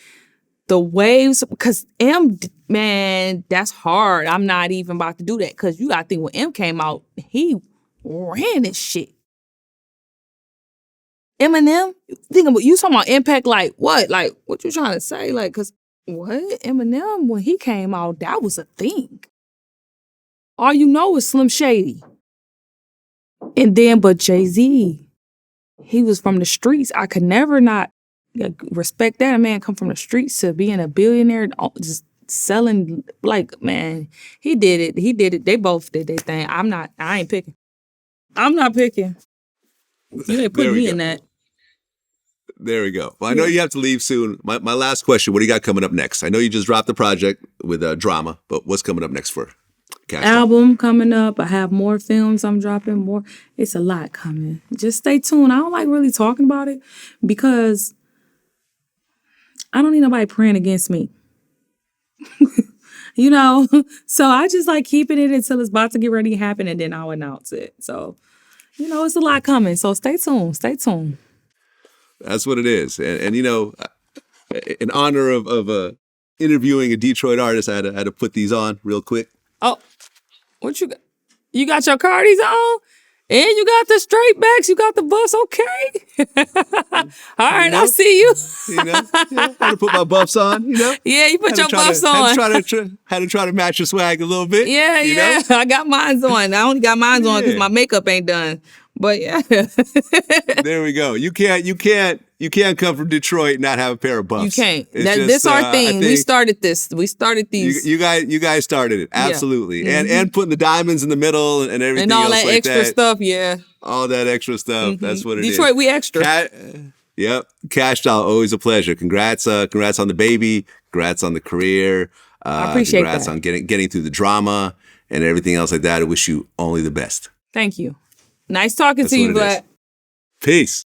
the waves? Because M, man, that's hard. I'm not even about to do that because you got to think when M came out, he ran this shit. Eminem, think about you talking about impact like what? Like what you trying to say? Like, cause what? Eminem, when he came out, that was a thing. All you know is Slim Shady. And then, but Jay-Z, he was from the streets. I could never not respect that. A man come from the streets to being a billionaire, just selling, like, man, he did it. They both did their thing. I ain't picking. I'm not picking. You ain't put me in that. There we go. Well, I know you have to leave soon. My last question, what do you got coming up next? I know you just dropped the project with Drama, but what's coming up next for Kash Doll? Album coming up. I have more films I'm dropping, more. It's a lot coming. Just stay tuned. I don't like really talking about it because I don't need nobody praying against me. You know? So I just like keeping it until it's about to get ready to happen and then I'll announce it. So, you know, it's a lot coming. So stay tuned. Stay tuned. That's what it is. And you know, in honor of interviewing a Detroit artist, I had to put these on real quick. Oh, what you got? You got your Cardis on? And you got the straight backs, you got the bus, okay? All right, I see you. You know, had to put my buffs on, you know? Yeah, you put your buffs on. Had to try to match your swag a little bit. Yeah, you know? I got mine on. I only got mine on because my makeup ain't done. But yeah. There we go. You can't come from Detroit and not have a pair of buffs. You can't. This our thing. We started this. We started these. You guys started it. Absolutely. Yeah. And putting the diamonds in the middle and everything and all else that like extra stuff, yeah. All that extra stuff. Mm-hmm. That's what it is. Detroit, we extra. Yep. Kash Doll, always a pleasure. Congrats on the baby. Congrats on the career. I appreciate congrats that. on getting through the drama and everything else like that. I wish you only the best. Thank you. Nice talking to you, Vlad. Peace.